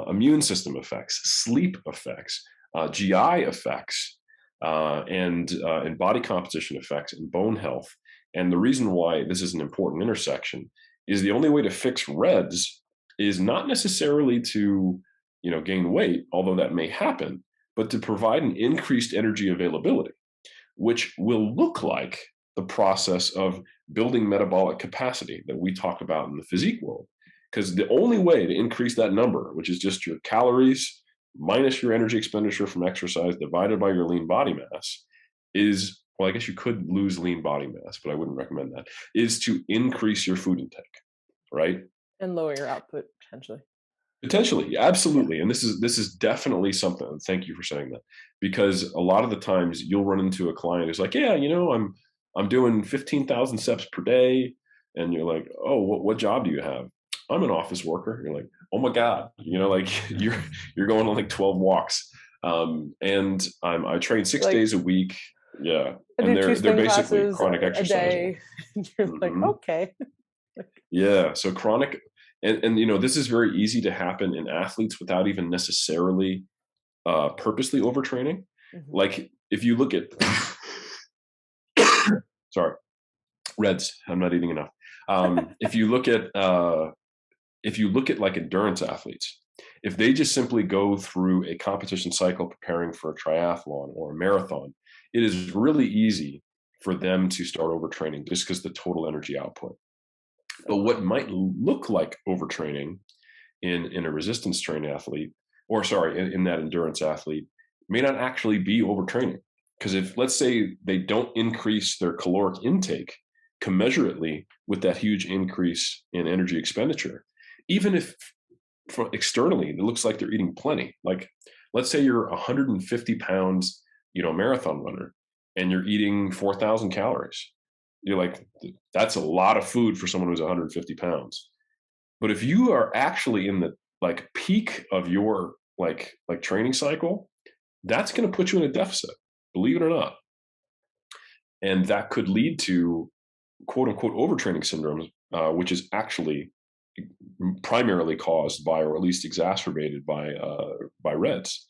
immune system effects, sleep effects, GI effects, and body composition effects and bone health. And the reason why this is an important intersection is the only way to fix REDS is not necessarily to gain weight, although that may happen, but to provide an increased energy availability, which will look like the process of building metabolic capacity that we talk about in the physique world. Because the only way to increase that number, which is just your calories minus your energy expenditure from exercise divided by your lean body mass, is, well, I guess you could lose lean body mass, but I wouldn't recommend that, is to increase your food intake, right? And lower your output potentially. Potentially, Yeah. absolutely. And this is definitely something. Thank you for saying that, because a lot of the times you'll run into a client who's like, yeah, I'm doing 15,000 steps per day, and you're like, oh, what job do you have? I'm an office worker. You're like, oh my god, like you're going on like 12 walks, and I train six Like, days a week. Yeah, I and do two they're spin basically classes chronic a exercisers. day. And you're like, Hmm. okay. Yeah, so chronic, and this is very easy to happen in athletes without even necessarily purposely overtraining. Mhm. Like if you look at, sorry, Reds, I'm not eating enough. If you look at like endurance athletes, if they just simply go through a competition cycle preparing for a triathlon or a marathon, it is really easy for them to start overtraining just because the total energy output. But what might look like overtraining in a resistance trained athlete, or sorry, in that endurance athlete, may not actually be overtraining. Because if, let's say, they don't increase their caloric intake commensurately with that huge increase in energy expenditure, even if externally it looks like they're eating plenty, like let's say you're 150 pounds, marathon runner, and you're eating 4,000 calories, you're like, that's a lot of food for someone who's 150 pounds. But if you are actually in the like peak of your training cycle, that's going to put you in a deficit, believe it or not. And that could lead to quote unquote overtraining syndromes, which is actually primarily caused by, or at least exacerbated by reds.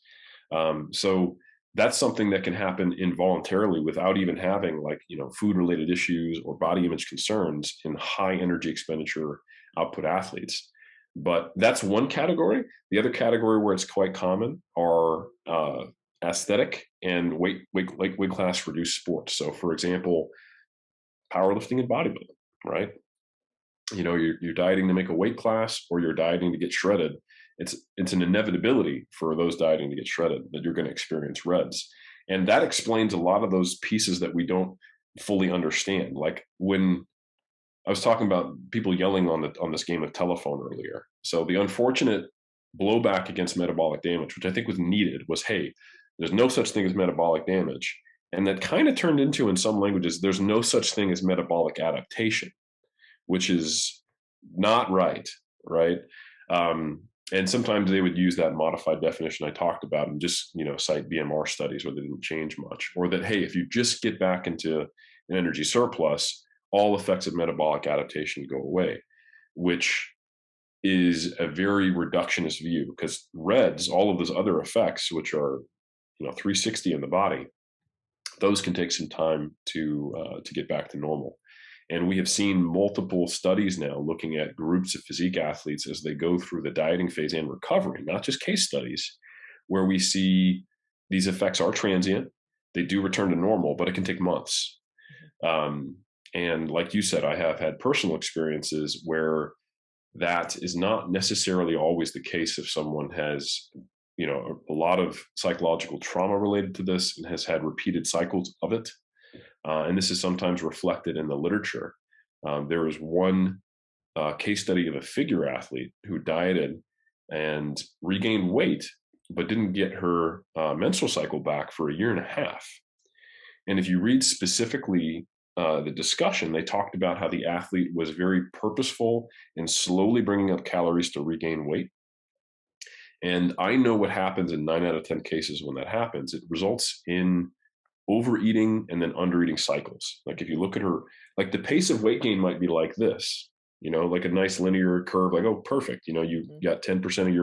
So that's something that can happen involuntarily without even having, like, food related issues or body image concerns in high energy expenditure output athletes. But that's one category. The other category where it's quite common are aesthetic and weight class reduced sports. So, for example, powerlifting and bodybuilding, right? You're dieting to make a weight class, or you're dieting to get shredded. It's an inevitability for those dieting to get shredded that you're going to experience reds, and that explains a lot of those pieces that we don't fully understand. Like when I was talking about people yelling on this game of telephone earlier. So the unfortunate blowback against metabolic damage, which I think was needed, was, hey, there's no such thing as metabolic damage. And that kind of turned into, in some languages, there's no such thing as metabolic adaptation, which is not right, right? And sometimes they would use that modified definition I talked about and just, cite BMR studies where they didn't change much, or that, hey, if you just get back into an energy surplus, all effects of metabolic adaptation go away, which is a very reductionist view, because reds, all of those other effects, which are 360 in the body, those can take some time to get back to normal. And we have seen multiple studies now looking at groups of physique athletes as they go through the dieting phase and recovery, not just case studies, where we see these effects are transient. They do return to normal, but it can take months. And like you said, I have had personal experiences where that is not necessarily always the case if someone has, a lot of psychological trauma related to this and has had repeated cycles of it. And this is sometimes reflected in the literature. There was one case study of a figure athlete who dieted and regained weight, but didn't get her menstrual cycle back for a year and a half. And if you read specifically the discussion, they talked about how the athlete was very purposeful in slowly bringing up calories to regain weight. And I know what happens in 9 out of 10 cases when that happens. It results in overeating and then undereating cycles. Like if you look at her, like the pace of weight gain might be like this, like a nice linear curve, like, oh, perfect. You got 10% of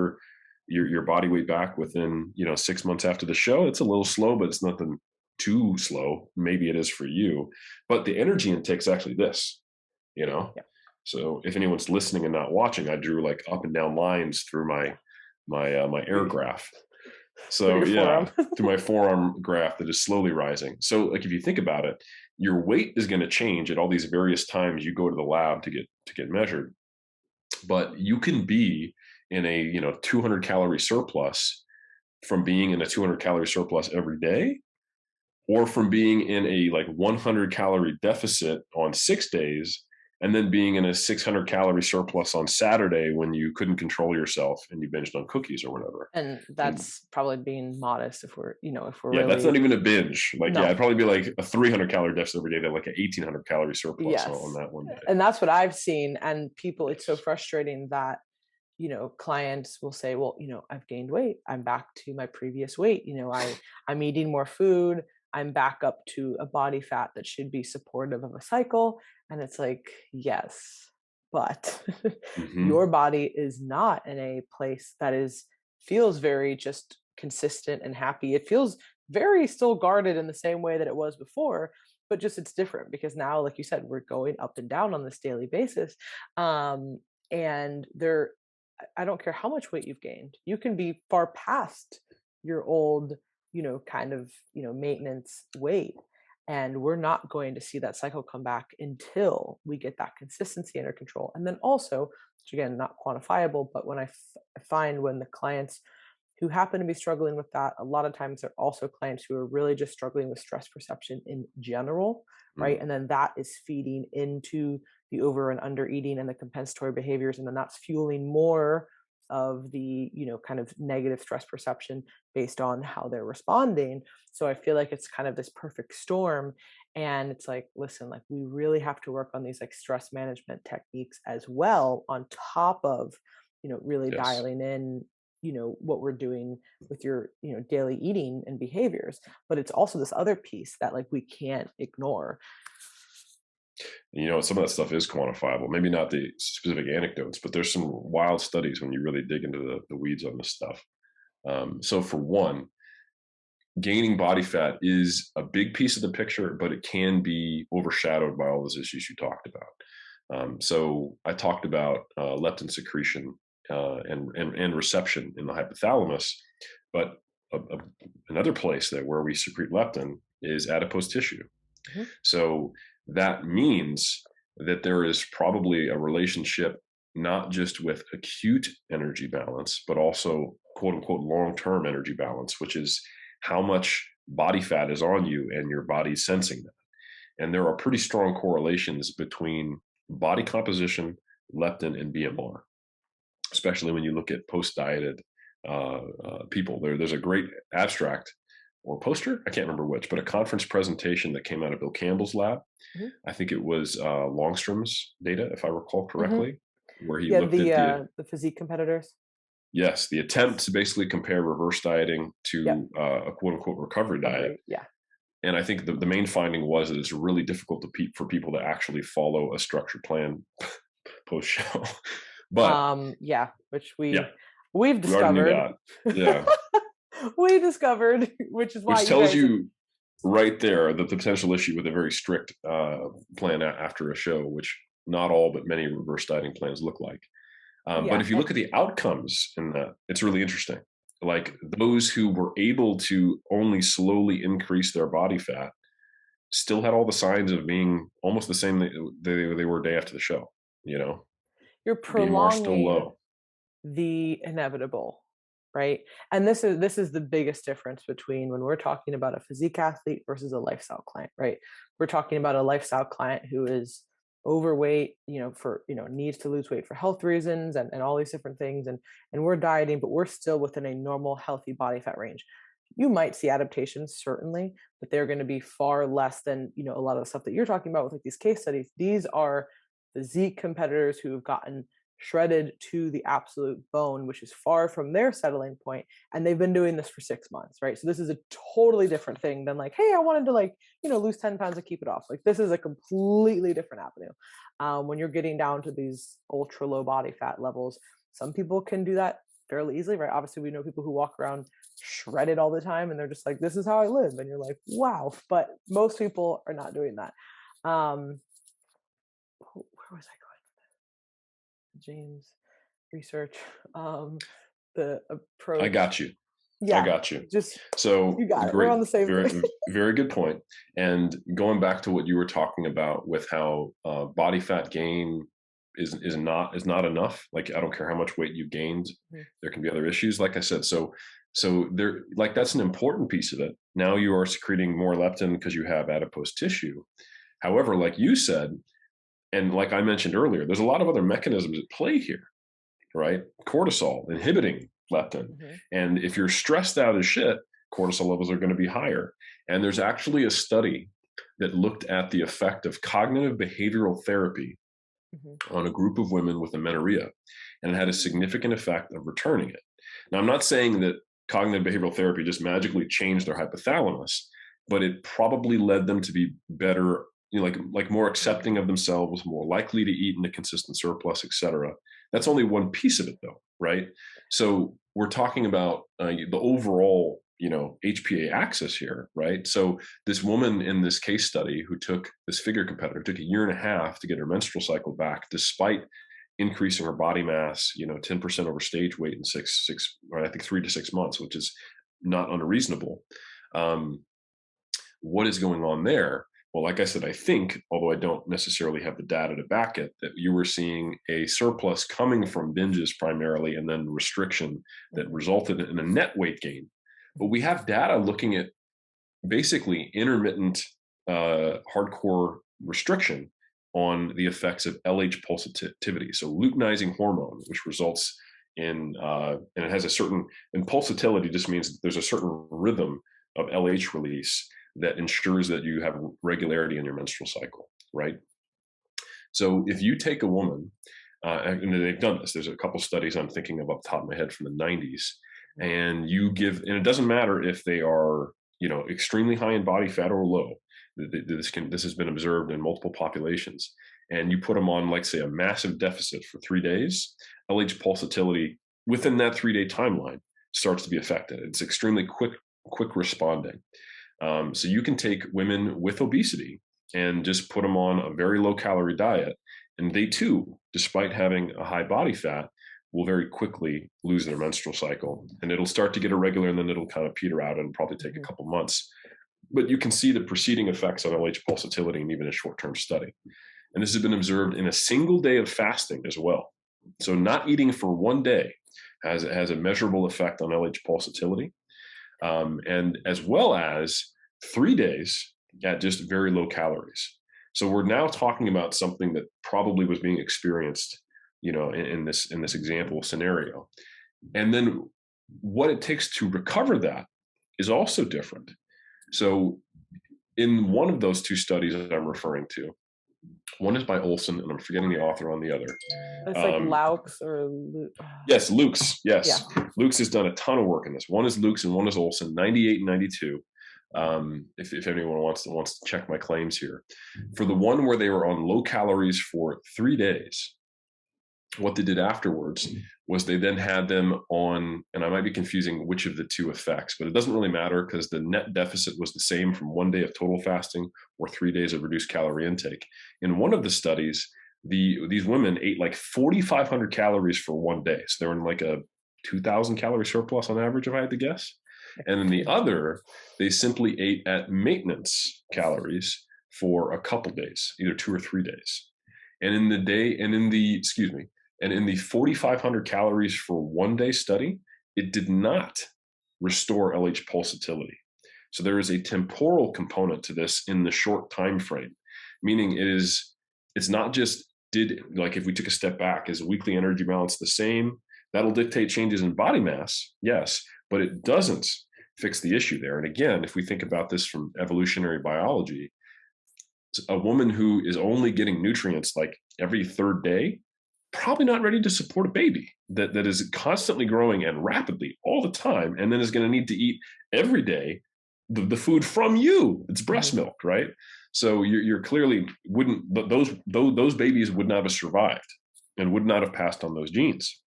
your body weight back within, 6 months after the show. It's a little slow, but it's nothing too slow. Maybe it is for you, but the energy intake's actually this, you know? Yeah. So if anyone's listening and not watching, I drew like up and down lines through my air graph. Through So your yeah, forearm. to my forearm graph that is slowly rising. So like if you think about it, your weight is going to change at all these various times you go to the lab to get measured. But you can be in a 200 calorie surplus from being in a 200 calorie surplus every day, or from being in a like 100 calorie deficit on 6 days, and then being in a 600 calorie surplus on Saturday when you couldn't control yourself and you binged on cookies or whatever. And And that's probably being modest if we're yeah, that's really not even a binge. Like, yeah, no. it'd probably be like a 300 calorie deficit every day, then like an 1800 calorie surplus on Yes. that one day. And that's what I've seen. And people, it's so frustrating that, clients will say, well, I've gained weight. I'm back to my previous weight. I'm eating more food. I'm back up to a body fat that should be supportive of a cycle. And it's like, yes, but Hmm. your body is not in a place that feels very just consistent and happy. It feels very still guarded in the same way that it was before, but just it's different because now, like you said, we're going up and down on this daily basis. And I don't care how much weight you've gained, you can be far past your old, kind of, maintenance weight. And we're not going to see that cycle come back until we get that consistency under control. And then also, which again, not quantifiable, but when I find when the clients who happen to be struggling with that, a lot of times they're also clients who are really just struggling with stress perception in general, right? Mm. And then that is feeding into the over and under eating and the compensatory behaviors, and then that's fueling more of the kind of negative stress perception based on how they're responding. So I feel like it's kind of this perfect storm. And it's like, listen, like we really have to work on these like stress management techniques as well, on top of really Yes. dialing in what we're doing with your daily eating and behaviors. But it's also this other piece that like we can't ignore. Some of that stuff is quantifiable. Maybe not the specific anecdotes, but there's some wild studies when you really dig into the weeds on this stuff. So for one, gaining body fat is a big piece of the picture, but it can be overshadowed by all those issues you talked about. So I talked about leptin secretion and reception in the hypothalamus, but another place that where we secrete leptin is adipose tissue. Mhm. So that means that there is probably a relationship not just with acute energy balance, but also quote unquote long term energy balance, which is how much body fat is on you and your body's sensing that. And there are pretty strong correlations between body composition, leptin, and BMR, especially when you look at post dieted people. There's a great abstract or poster, I can't remember which, but a conference presentation that came out of Bill Campbell's lab. Mhm. I think it was Longstrom's data, if I recall Mhm. correctly, where he Yeah, looked at the physique competitors. yes, the attempt to basically compare reverse dieting Yep. to a quote unquote recovery diet. Recovery. Yeah. And I think the main finding was that it's really difficult for people to actually follow a structured plan post show. But Yeah, which yeah, we've we already knew discovered. that. Yeah. We discovered, which is why Which you tells guys. you right there that the potential issue with a very strict plan after a show, which not all but many reverse dieting plans look like. But Yeah, if you look at the outcomes in that, it's really interesting. Like those who were able to only slowly increase their body fat still had all the signs of being almost the same they were day after the show. You know, you're BMR still prolonging low. the inevitable, right? And this is the biggest difference between when we're talking about a physique athlete versus a lifestyle client, right? We're talking about a lifestyle client who is overweight, for needs to lose weight for health reasons and all these different things, and we're dieting, but we're still within a normal healthy body fat range. You might see adaptations, certainly, but they're going to be far less than a lot of the stuff that you're talking about with like these case studies. These are physique competitors who have gotten shredded to the absolute bone, which is far from their settling point, and they've been doing this for 6 months, right? So this is a totally different thing than like, hey, I wanted to lose 10 pounds and keep it off. Like this is a completely different avenue. When you're getting down to these ultra low body fat levels, some people can do that fairly easily, right? Obviously, we know people who walk around shredded all the time and they're just like, this is how I live. And you're like, wow. But most people are not doing that. Um, where was I going? James research, the I approach. got you. I Yeah, got you. just you So got it. We're great, on the same thing. very, very good point. And going back to what you were talking about with how body fat gain is not enough. Like I don't care how much weight you gained, Mhm. there can be other issues. Like I said, so there, like that's an important piece of it. Now you are secreting more leptin because you have adipose tissue. However, like you said, and like I mentioned earlier, there's a lot of other mechanisms at play here, right? Cortisol inhibiting leptin. Mhm. And if you're stressed out as shit, cortisol levels are going to be higher. And there's actually a study that looked at the effect of cognitive behavioral therapy Mhm. on a group of women with amenorrhea, and it had a significant effect of returning it. Now, I'm not saying that cognitive behavioral therapy just magically changed their hypothalamus, but it probably led them to be better, like more accepting of themselves, more likely to eat in a consistent surplus, etc. That's only one piece of it, though, right? So we're talking about the overall, HPA axis here, right? So this woman in this case study who took this figure competitor took a year and a half to get her menstrual cycle back, despite increasing her body mass, 10% over stage weight in or I think 3 to 6 months, which is not unreasonable. Um, what is going on there? Well, like I said, I think, although I don't necessarily have the data to back it, that you were seeing a surplus coming from binges primarily and then restriction that Mhm. resulted in a net weight gain. But Mhm. we have data looking at basically intermittent hardcore restriction on the effects of LH pulsatility. So luteinizing hormone, which results in, and it has a certain, and pulsatility just means that there's a certain rhythm of LH release that ensures that you have regularity in your menstrual cycle, right? So if you take a woman, and they've done this, there's a couple studies I'm thinking of off the top of my head from the 90s, Mhm. and you give, and it doesn't matter if they are, extremely high in body fat or low, This has been observed in multiple populations. And you put them on, like, say, a massive deficit for 3 days, LH pulsatility within that 3 day timeline starts to be affected. It's extremely quick responding. So you can take women with obesity and just put them on a very low calorie diet, and they too, despite having a high body fat, will very quickly lose their menstrual cycle, and it'll start to get irregular, and then it'll kind of peter out and probably take a Mhm. couple months. But you can see the preceding effects on LH pulsatility in even a short-term study. And this has been observed in a single day of fasting as well. So not eating for one day has a measurable effect on LH pulsatility, and as well as 3 days at just very low calories. So we're now talking about something that probably was being experienced, in this example scenario. And then what it takes to recover that is also different. So in one of those two studies that I'm referring to, one is by Olson, and I'm forgetting the author on the other. It's like Um, Laux or yes, Luke's. yeah. Yes, Luke's has done a ton of work in this. One is Luke's and one is Olson, 98 and 92. If anyone wants to check my claims here, for the one where they were on low calories for 3 days, what they did afterwards was they then had them on, and I might be confusing which of the two effects, but it doesn't really matter because the net deficit was the same from one day of total fasting or 3 days of reduced calorie intake. In one of the studies, these women ate like 4,500 calories for one day. So they were in like a 2,000 calorie surplus on average, if I had to guess. And in the other, they simply ate at maintenance calories for a couple days, either 2 or 3 days. And in the day, and in the, excuse me, and in the 4,500 calories for one day study, it did not restore LH pulsatility. So there is a temporal component to this in the short time frame, meaning it's not just like if we took a step back, is weekly energy balance the same? That'll dictate changes in body mass, yes, but it doesn't fix the issue there. And again, if we think about this from evolutionary biology, a woman who is only getting nutrients like every third day, probably not ready to support a baby that is constantly growing and rapidly all the time, and then is going to need to eat every day the food from you. It's breast Mhm. milk, right? So you're clearly wouldn't those babies would not have survived and would not have passed on those genes.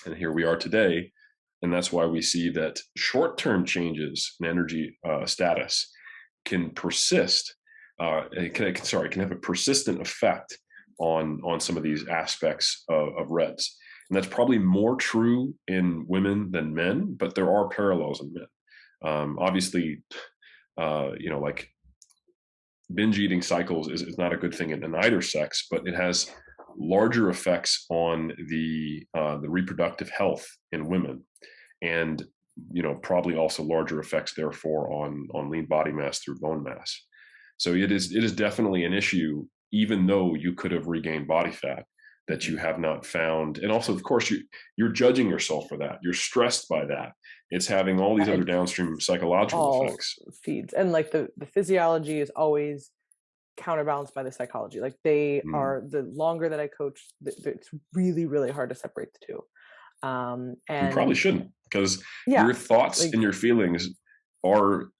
And here we are today, and that's why we see that short-term changes in energy status can persist. Can have a persistent effect on some of these aspects of reds, and that's probably more true in women than men, but there are parallels in men. Obviously, like binge eating cycles is not a good thing in either sex, but it has larger effects on the reproductive health in women, and probably also larger effects therefore on lean body mass through bone mass. So it is definitely an issue, even though you could have regained body fat that you have not found. And also, of course, you're judging yourself for that. You're stressed by that. It's having all these other It's downstream psychological all effects. feeds, and like the physiology is always counterbalanced by the psychology. Like they Mm. are, the longer that I coach, it's really really hard to separate the two. You And probably shouldn't, because yeah, your thoughts like and your feelings are,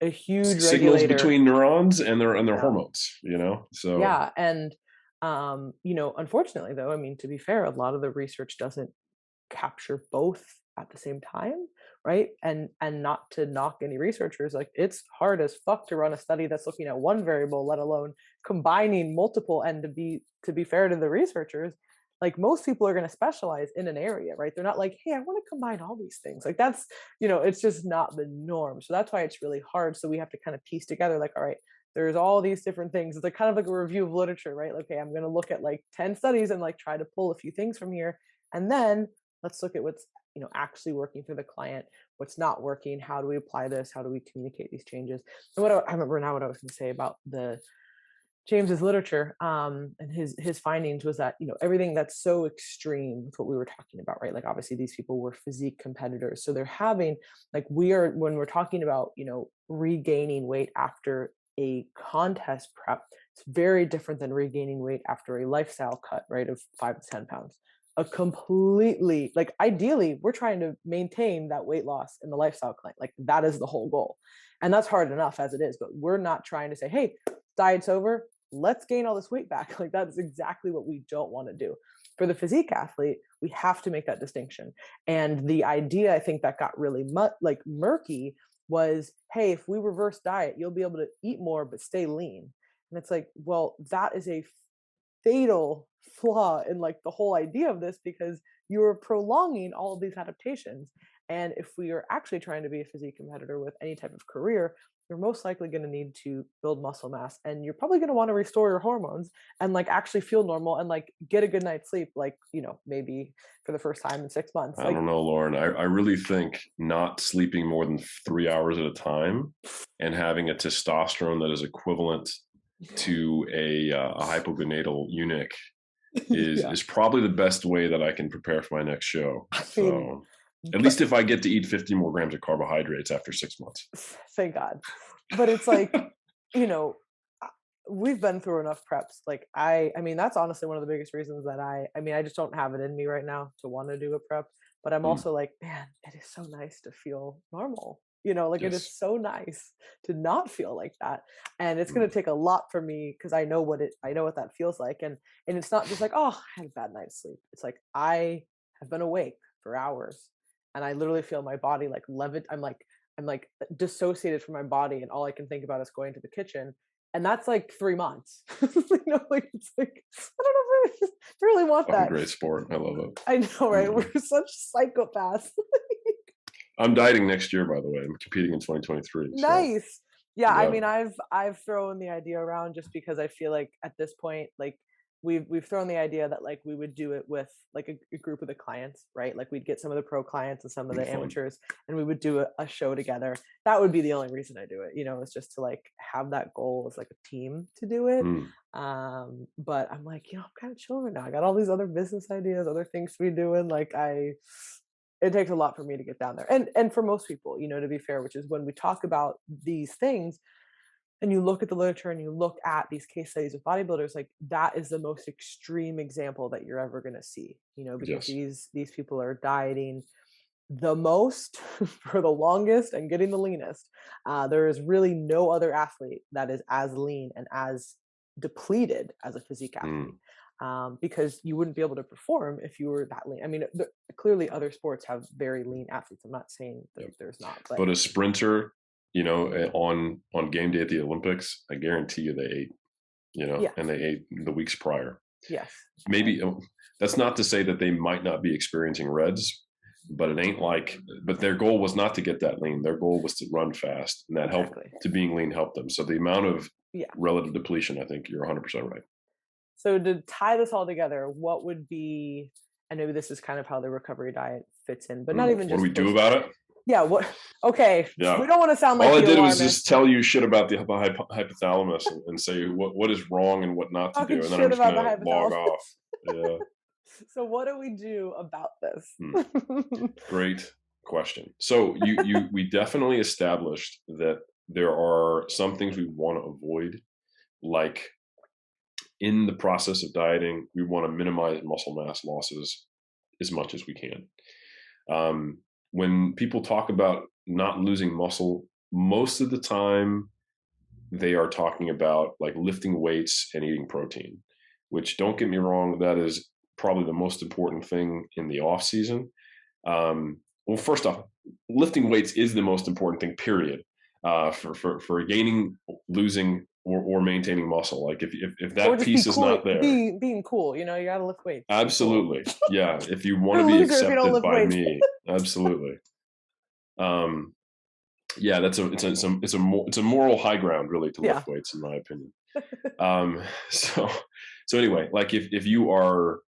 a huge signals regulator. between neurons and their Yeah. hormones. So Yeah, and unfortunately though, I mean, to be fair, a lot of the research doesn't capture both at the same time, right? And not to knock any researchers, like it's hard as fuck to run a study that's looking at one variable, let alone combining multiple. And to be fair to the researchers, like most people are going to specialize in an area, right? They're not like, hey, I want to combine all these things. Like that's, it's just not the norm. So that's why it's really hard. So we have to kind of piece together, like, all right, there's all these different things. It's like kind of like a review of literature, right? Okay, I'm going to look at like 10 studies and like try to pull a few things from here. And then let's look at what's actually working for the client, what's not working, how do we apply this, how do we communicate these changes. And I remember now what I was going to say about the James's literature, and his findings was that everything that's so extreme with what we were talking about, right? Like obviously these people were physique competitors, so they're having, like, when we're talking about regaining weight after a contest prep, it's very different than regaining weight after a lifestyle cut, right, of 5 to 10 pounds. a completely, like, ideally we're trying to maintain that weight loss in the lifestyle client, like that is the whole goal, and that's hard enough as it is, but we're not trying to say, hey, diet's over, let's gain all this weight back. Like that's exactly what we don't want to do. For the physique athlete, we have to make that distinction. And the idea, I think, that got really like murky was, hey, if we reverse diet, you'll be able to eat more but stay lean. And it's like, well, that is a fatal flaw in like the whole idea of this, because you are prolonging all of these adaptations. And if we are actually trying to be a physique competitor with any type of career, you're most likely going to need to build muscle mass, and you're probably going to want to restore your hormones and like actually feel normal and like get a good night's sleep, like, maybe for the first time in 6 months. I Like, don't know, Lauren. I really think not sleeping more than 3 hours at a time and having a testosterone that is equivalent to a hypogonadal eunuch is yeah, is probably the best way that I can prepare for my next show. I mean, So at but least if I get to eat 50 more grams of carbohydrates after 6 months. thank God. But it's like, you know, uh, we've been through enough preps. Like I mean, that's honestly one of the biggest reasons that I just don't have it in me right now to want to do a prep. But I'm Mm, also like, man, it is so nice to feel normal. Like it is yes. so nice to not feel like that. And it's Mm, gonna take a lot for me because I know what that feels like. And it's not just like, oh, I had a bad night's sleep. It's like I have been awake for hours and I literally feel my body like I'm like dissociated from my body, and all I can think about is going to the kitchen. And that's like 3 months. Like it's like I don't know if I really want fucking that. great sport. I love it. I know, right? Hmm. We're such psychopaths. I'm dieting next year, by the way. I'm competing in 2023. So Nice. Yeah, I yeah, mean, I've thrown the idea around just because I feel like at this point, like we've thrown the idea that like we would do it with like a group of the clients, right? Like we'd get some of the pro clients and some of it'd be the fun. amateurs, and we would do a show together. That would be the only reason I do it. It's just to like have that goal as like a team to do it. Mm, But I'm like, I'm kind of chilling right now. I got all these other business ideas, other things to be doing. Like it takes a lot for me to get down there, and for most people, to be fair, which is when we talk about these things and you look at the literature and you look at these case studies of bodybuilders, like that is the most extreme example that you're ever going to see, because yes. these people are dieting the most for the longest and getting the leanest. There is really no other athlete that is as lean and as depleted as a physique athlete, Mm. because you wouldn't be able to perform if you were that lean. I mean, clearly other sports have very lean athletes. I'm not saying that Yep. there's not, but But a sprinter, on game day at the Olympics, I guarantee you they ate, yeah, and they ate the weeks prior. yes, Maybe that's not to say that they might not be experiencing reds, but it ain't like. But their goal was not to get that lean. Their goal was to run fast, and that helped. exactly. To being lean helped them. So the amount of Yeah. relative depletion, I think you're 100% right. So to tie this all together, what would be, and maybe this is kind of how the recovery diet fits in, but not even What do just we do post about diet. it? Yeah. Okay. We Yeah. don't want to sound All like I the did was just alarmists. tell you shit about the hypothalamus and say what is wrong and what not to Talking do, and then I'm shit just about the gonna log hypothalamus. off. Yeah. So what do we do about this? Hmm. Great question. So we definitely established that there are some things we want to avoid, like in the process of dieting, we want to minimize muscle mass losses as much as we can. When people talk about not losing muscle, most of the time they are talking about like lifting weights and eating protein, which, don't get me wrong, that is probably the most important thing in the off season. Well, first off, lifting weights is the most important thing, period, for gaining, losing, or maintaining muscle. Like if Or that just be piece is cool, not there, being cool. You gotta lift weights. Be cool. absolutely, yeah. If you want You're to a be loser if you don't accepted lift by weights. me, absolutely. Um, yeah, it's a moral high ground, really, to lift Yeah. weights, in my opinion. Um, so so anyway, like if you're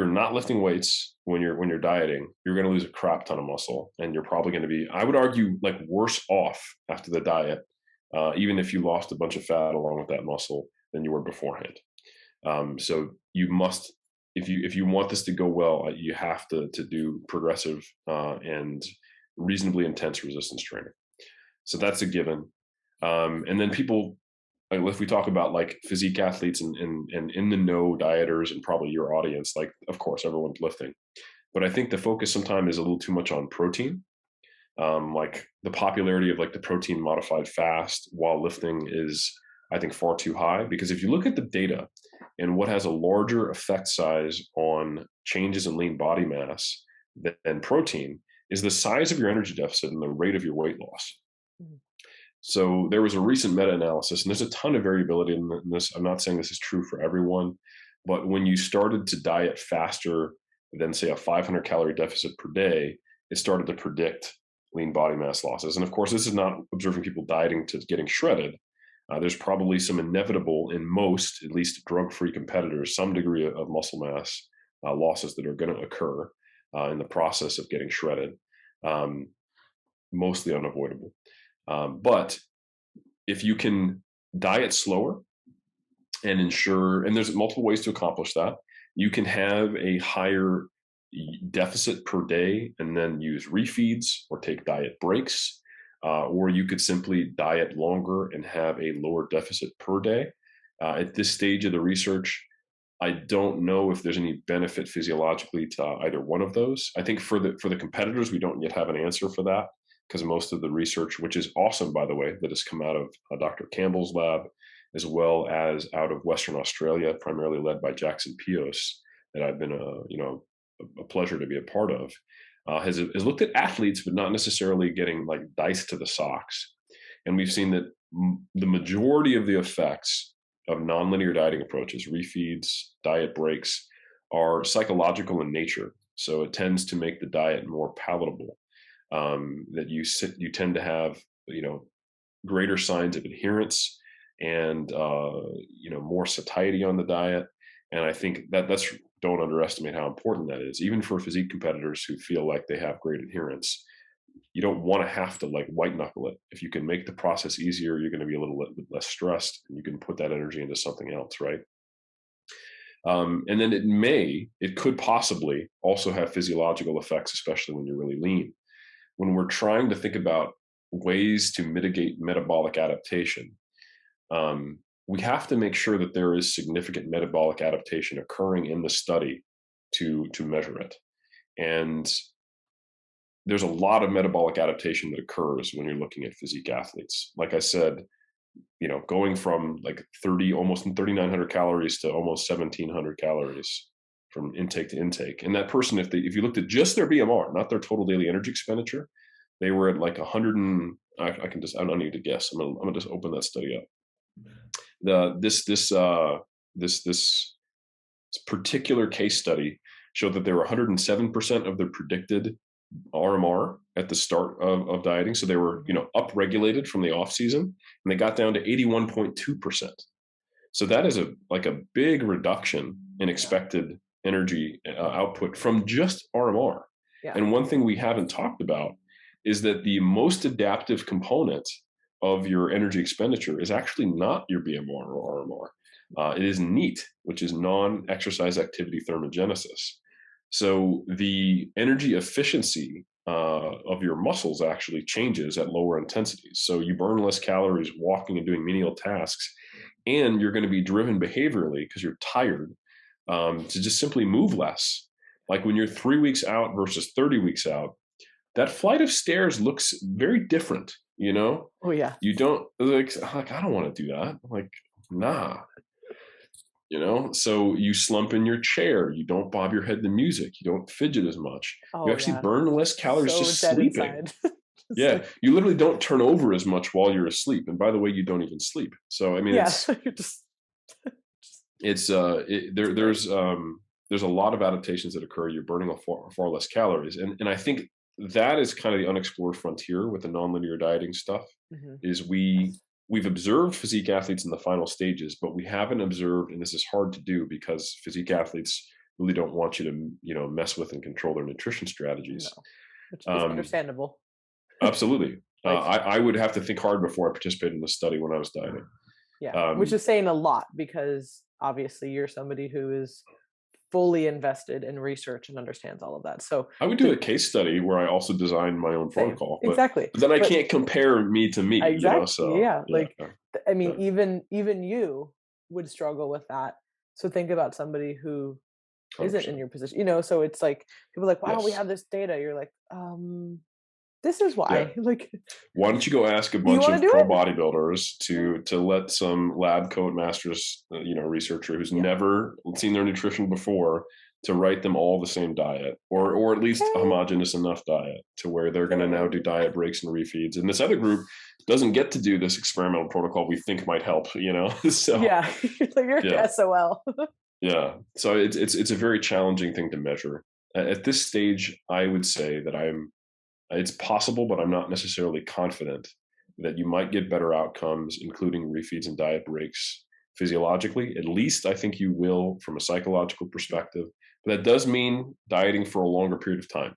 not lifting weights when you're dieting, you're going to lose a crap ton of muscle, and you're probably going to be, I would argue, like worse off after the diet, even if you lost a bunch of fat along with that muscle than you were beforehand. So you must, if you want this to go well, you have to do progressive and reasonably intense resistance training. So that's a given. And then people like if we talk about like physique athletes and in the know dieters and probably your audience, like of course everyone's lifting, but I think the focus sometimes is a little too much on protein. Like the popularity of like the protein modified fast while lifting is, I think, far too high, because if you look at the data and what has a larger effect size on changes in lean body mass than protein is the size of your energy deficit and the rate of your weight loss. Mhm. So there was a recent meta-analysis, and there's a ton of variability in this. I'm not saying this is true for everyone, but when you started to diet faster than, say, a 500 calorie deficit per day, it started to predict lean body mass losses. And of course, this is not observing people dieting to getting shredded. There's probably some inevitable in most, at least drug-free competitors, some degree of muscle mass losses that are going to occur in the process of getting shredded, um, mostly unavoidable. But if you can diet slower and ensure, and there's multiple ways to accomplish that, you can have a higher deficit per day and then use refeeds or take diet breaks, or you could simply diet longer and have a lower deficit per day. At this stage of the research, I don't know if there's any benefit physiologically to either one of those. I think for the competitors, we don't yet have an answer for that, because most of the research, which is awesome, by the way, that has come out of Dr. Campbell's lab, as well as out of Western Australia, primarily led by Jackson Pios, that I've been a pleasure to be a part of, has looked at athletes, but not necessarily getting like diced to the socks. And we've seen that the majority of the effects of nonlinear dieting approaches, refeeds, diet breaks, are psychological in nature. So it tends to make the diet more palatable. That you tend to have, greater signs of adherence and more satiety on the diet. And I think that's, don't underestimate how important that is, even for physique competitors who feel like they have great adherence. You don't want to have to like white knuckle it. If you can make the process easier, you're going to be a little bit less stressed, and you can put that energy into something else, right? And then it could possibly also have physiological effects, especially when you're really lean. When we're trying to think about ways to mitigate metabolic adaptation, we have to make sure that there is significant metabolic adaptation occurring in the study to measure it. And there's a lot of metabolic adaptation that occurs when you're looking at physique athletes. Like I said, going from like almost 3,900 calories to almost 1,700 calories from intake to intake. And that person, if you looked at just their BMR, not their total daily energy expenditure, they were at like 100 and I don't need to guess. I'm gonna just open that study up. This particular case study showed that they were 107% of the predicted RMR at the start of dieting. So they were, upregulated from the off season, and they got down to 81.2%. So that is a big reduction in expected energy output from just RMR. Yeah. And one thing we haven't talked about is that the most adaptive component of your energy expenditure is actually not your BMR or RMR. It is NEAT, which is non-exercise activity thermogenesis. So the energy efficiency of your muscles actually changes at lower intensities. So you burn less calories walking and doing menial tasks, and you're going to be driven behaviorally because you're tired to just simply move less. Like when you're 3 weeks out versus 30 weeks out, that flight of stairs looks very different, Oh yeah. You don't like I don't want to do that. Like, nah. So you slump in your chair, you don't bob your head to music, you don't fidget as much, you Oh actually yeah. burn less calories So just dead sleeping. inside. Just Yeah, like, you literally don't turn over as much while you're asleep, and by the way, you don't even sleep. So I mean, yeah. You're just great. there's a lot of adaptations that occur. You're burning far less calories, and I think that is kind of the unexplored frontier with the nonlinear dieting stuff. Hmm. Is we've observed physique athletes in the final stages, but we haven't observed, and this is hard to do because physique athletes really don't want you to mess with and control their nutrition strategies. No, which is Um, understandable. Absolutely. Like, I would have to think hard before I participated in the study when I was dieting. yeah, which Um, is saying a lot, because obviously you're somebody who is fully invested in research and understands all of that. So I would do to a case study where I also designed my own same, protocol, but exactly. then I But can't compare me to me, exactly, So yeah. yeah, Like yeah. I mean, Yeah. even you would struggle with that. So think about somebody who isn't in 100%. your position, so it's like people are like, wow, we Yes. have this data. You're like, this is Yeah. why. Like, Why don't you go ask a do you bunch want to of do pro it? bodybuilders Yeah. to let some lab coat masters, researcher who's Yeah. never seen their nutrition before to write them all the same diet, or at least a Okay. homogeneous enough diet to where they're going to now Okay. do diet breaks and refeeds. And this other group doesn't get to do this experimental protocol we think might help. So Yeah. Like you're yeah, SOL. yeah. So it's a very challenging thing to measure. At this stage, I would say that it's possible, but I'm not necessarily confident that you might get better outcomes, including refeeds and diet breaks physiologically. At least I think you will from a psychological perspective. But that does mean dieting for a longer period of time.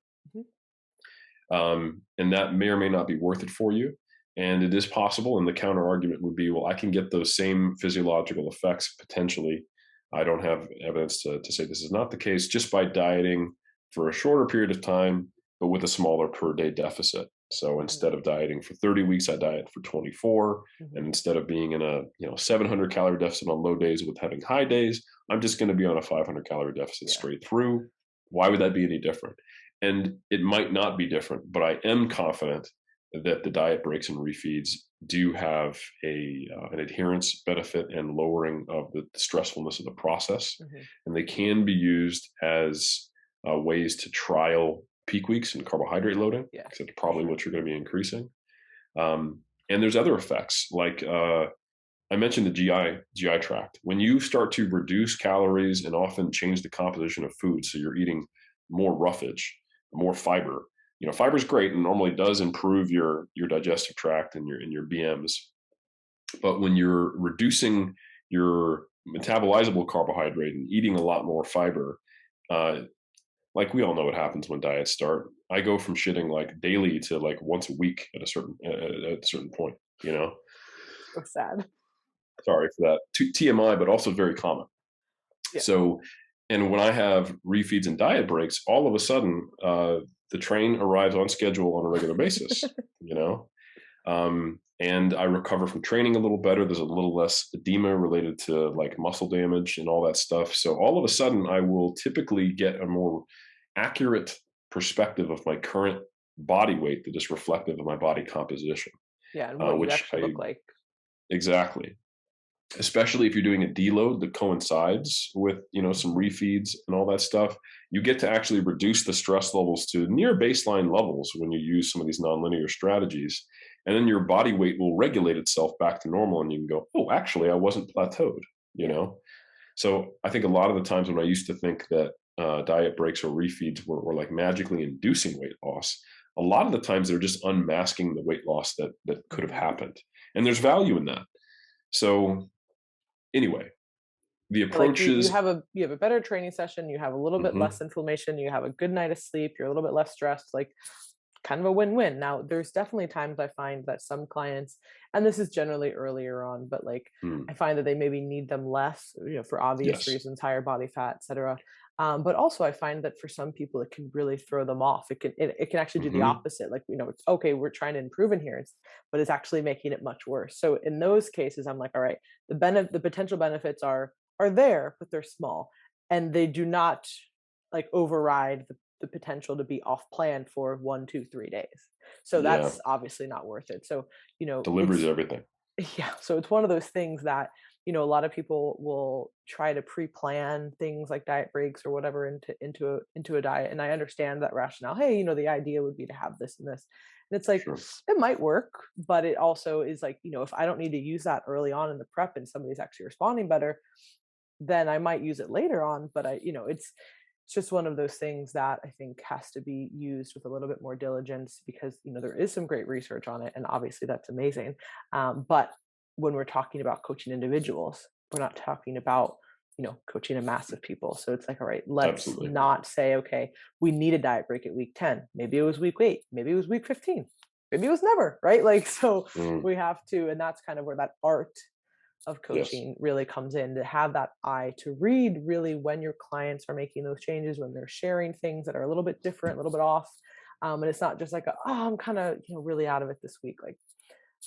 Mhm. And that may or may not be worth it for you. And it is possible. And the counter argument would be, well, I can get those same physiological effects potentially. I don't have evidence to say this is not the case just by dieting for a shorter period of time, but with a smaller per day deficit. So Mhm. instead of dieting for 30 weeks, I diet for 24. And Mhm. instead of being in a 700-calorie deficit on low days with having high days, I'm just going to be on a 500-calorie deficit Yeah. straight through. Why would that be any different? And it might not be different, but I am confident that the diet breaks and refeeds do have an adherence benefit and lowering of the stressfulness of the process, Mhm. and they can be used as ways to trial peak weeks and carbohydrate loading, Yeah, because that's for probably sure. what you're going to be increasing. And there's other effects like I mentioned the GI tract. When you start to reduce calories and often change the composition of food, so you're eating more roughage, more fiber. Fiber is great and normally does improve your digestive tract and your BMs. But when you're reducing your metabolizable carbohydrate and eating a lot more fiber, uh, like we all know what happens when diets start. I go from shitting like daily to like once a week at a certain point. You know, So sad. sorry for that. TMI, but also very common. Yeah. So, and when I have refeeds and diet breaks, all of a sudden, the train arrives on schedule on a regular basis, you know? And I recover from training a little better. There's a little less edema related to like muscle damage and all that stuff. So all of a sudden, I will typically get a more accurate perspective of my current body weight that is reflective of my body composition, Yeah, and what you which actually look like. exactly, especially if you're doing a deload that coincides with some Mhm. refeeds and all that stuff. You get to actually reduce the stress levels to near baseline levels when you use some of these nonlinear strategies, and then your body weight will regulate itself back to normal and you can go, oh, actually I wasn't plateaued you Yeah. know so I think a lot of the times when I used to think that diet breaks or refeeds were like magically inducing weight loss, a lot of the times they're just unmasking the weight loss that could have Mhm. happened, and there's value in that. So anyway, the Yeah, like you approaches. have a better training session, you have a little bit less Mhm. inflammation, you have a good night of sleep, you're a little bit less stressed, like kind of a win-win. Now, there's definitely times I find that some clients, and this is generally earlier on, but like I Mm. find that they maybe need them less, for obvious Yes. reasons, higher body fat, etc. But also I find that for some people it can really throw them off. It can actually do the Mhm. opposite. Like, it's okay, we're trying to improve in here, but it's actually making it much worse. So in those cases, I'm like, all right, the potential benefits are there, but they're small, and they do not like override the potential to be off plan for 1, 2, 3 days. So Yeah. that's obviously not worth it. So, Delivery is it's everything. yeah, so it's one of those things that, a lot of people will try to pre-plan things like diet breaks or whatever into a diet. And I understand that rationale. Hey, the idea would be to have this and this. And it's like Sure. it might work, but it also is like, if I don't need to use that early on in the prep and somebody's actually responding better, then I might use it later on. But it's just one of those things that I think has to be used with a little bit more diligence because there is some great research on it, and obviously that's amazing. But when we're talking about coaching individuals, we're not talking about coaching a mass of people. So it's like, all right, let's Absolutely. not say, okay, we need a diet break at week 10. Maybe it was week 8. Maybe it was week 15. Maybe it was never, right? Like, so Mm. we have to, and that's kind of where that art of Yes. coaching really comes in, to have that eye to read really when your clients are making those changes, when they're sharing things that are a little bit different, a little bit off. And it's not just like, oh, I'm kind of, really out of it this week. Like,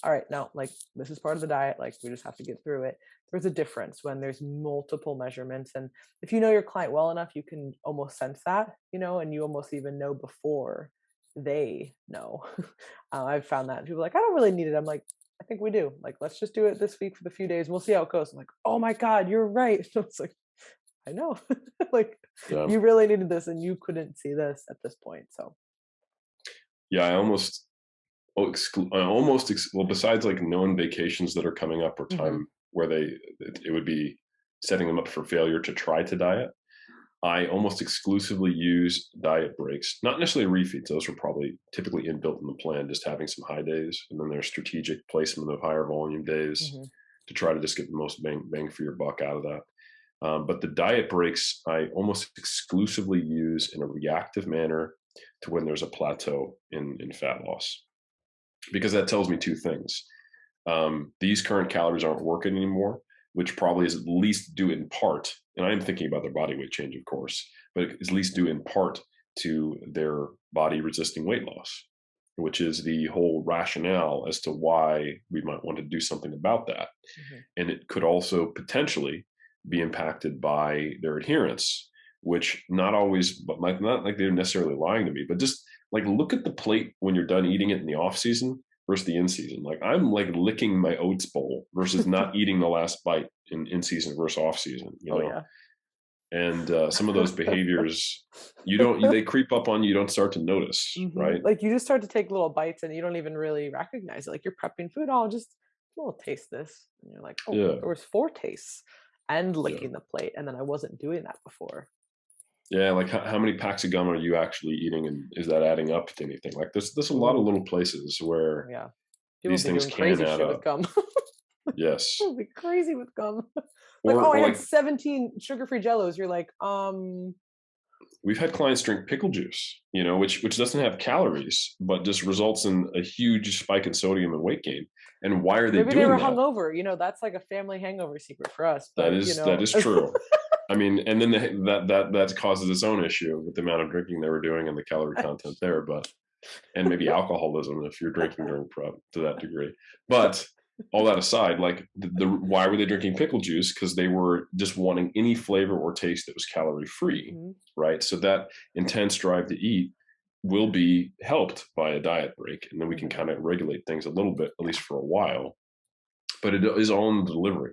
all right, no, like this is part of the diet. Like we just have to get through it. There's a difference when there's multiple measurements. And if you know your client well enough, you can almost sense that, and you almost even know before they know. I've found that people are like, I don't really need it. I'm like, I think we do. Like, let's just do it this week for the few days. We'll see how it goes. I'm like, oh my God, you're right. So it's like, I know. Like, Yeah. you really needed this and you couldn't see this at this point. So, Yeah. Well, besides like known vacations that are coming up or hmm time where it would be setting them up for failure to try to diet, I almost exclusively use diet breaks, not necessarily refeeds. Those are probably typically inbuilt in the plan, just having some high days. And then there's strategic placement of higher volume days hmm to try to just get the most bang for your buck out of that. But the diet breaks, I almost exclusively use in a reactive manner to when there's a plateau in fat loss, because that tells me two things. These current calories aren't working anymore, which probably is at least due in part, and I'm thinking about their body weight change, of course, but it's at least due in part to their body resisting weight loss, which is the whole rationale as to why we might want to do something about that. hmm And it could also potentially be impacted by their adherence, which not always, but not like they're necessarily lying to me, but just like look at the plate when you're done eating it in the off season versus the in season. Like I'm like licking my oats bowl versus not eating the last bite in season versus off season, Oh yeah. And some of those behaviors, they creep up on you. You don't start to notice, right? Like you just start to take little bites and you don't even really recognize it. Like you're prepping food. Oh, just we'll taste this. And you're like, oh, Yeah, there was four tastes and yeah, licking the plate. And then I wasn't doing that before. yeah. Like how many packs of gum are you actually eating, and is that adding up to anything? Like there's a lot of Ooh, little places where yeah. People these be things doing can crazy add shit with up. gum. Yes, People be crazy with gum. Like, oh, I or had like 17 sugar-free jellos. You're like, we've had clients drink pickle juice, which doesn't have calories, but just results in a huge spike in sodium and weight gain. And why are they maybe they doing were that? hungover. That's like a family hangover secret for us. That But is that is true. I mean, and then that causes its own issue with the amount of drinking they were doing and the calorie content there, but and maybe alcoholism if you're drinking during prep to that degree. But all that aside, like why were they drinking pickle juice? Because they were just wanting any flavor or taste that was calorie free, Mhm. right? So that intense drive to eat will be helped by a diet break, and then we can Mhm. kind of regulate things a little bit, at least Yeah. for a while. But it is all in the delivery,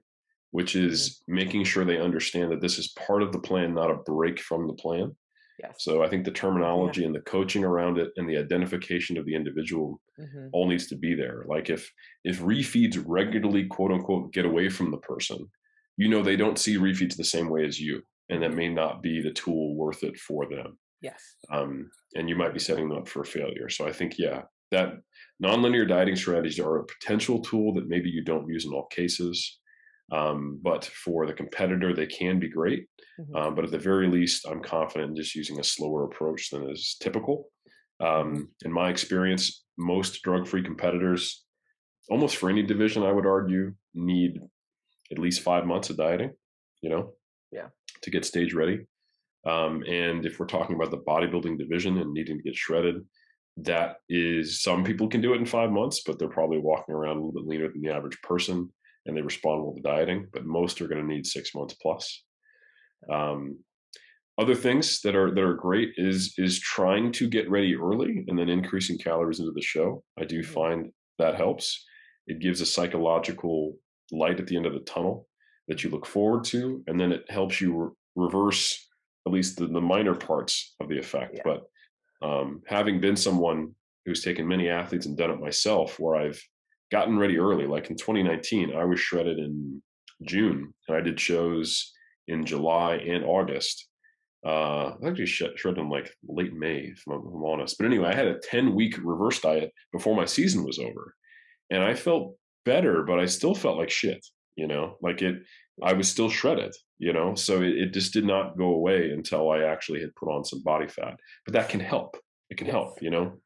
which Mhm. is making sure they understand that this is part of the plan, not a break from the plan. Yes. So I think the Yeah. terminology and the coaching around it and the identification of the individual Mhm. all needs to be there. Like if refeeds regularly, quote unquote, get away from the person, they don't see refeeds the same way as you, and that Mhm. may not be the tool worth it for them. Yes. And you might be setting them up for failure. So I think, yeah, that nonlinear dieting strategies are a potential tool that maybe you don't use in all cases. But for the competitor, they can be great. Mhm. But at the very least, I'm confident in just using a slower approach than is typical. Mhm. In my experience, most drug free competitors, almost for any division, I would argue, need at least 5 months of dieting, you know, Yeah. to get stage ready. And if we're talking about the bodybuilding division and needing to get shredded, that is some people can do it in 5 months, but they're probably walking around a little bit leaner than the average person and they respond well to dieting, but most are going to need 6 months plus. Um, Other things that are great is trying to get ready early and then increasing calories into the show. I do Mhm. find that helps. It gives a psychological light at the end of the tunnel that you look forward to, and then it helps you reverse at least the minor parts of the effect. Yeah. But having been someone who's taken many athletes and done it myself, where I've gotten ready early, like in 2019, I was shredded in June, and I did shows in July and August. I actually shredded in like late May, if I'm honest. But anyway, I had a 10-week reverse diet before my season was over, and I felt better, but I still felt like shit. Like I Yeah. was still shredded. So it just did not go away until I actually had put on some body fat. But that can help. It can Yes. help.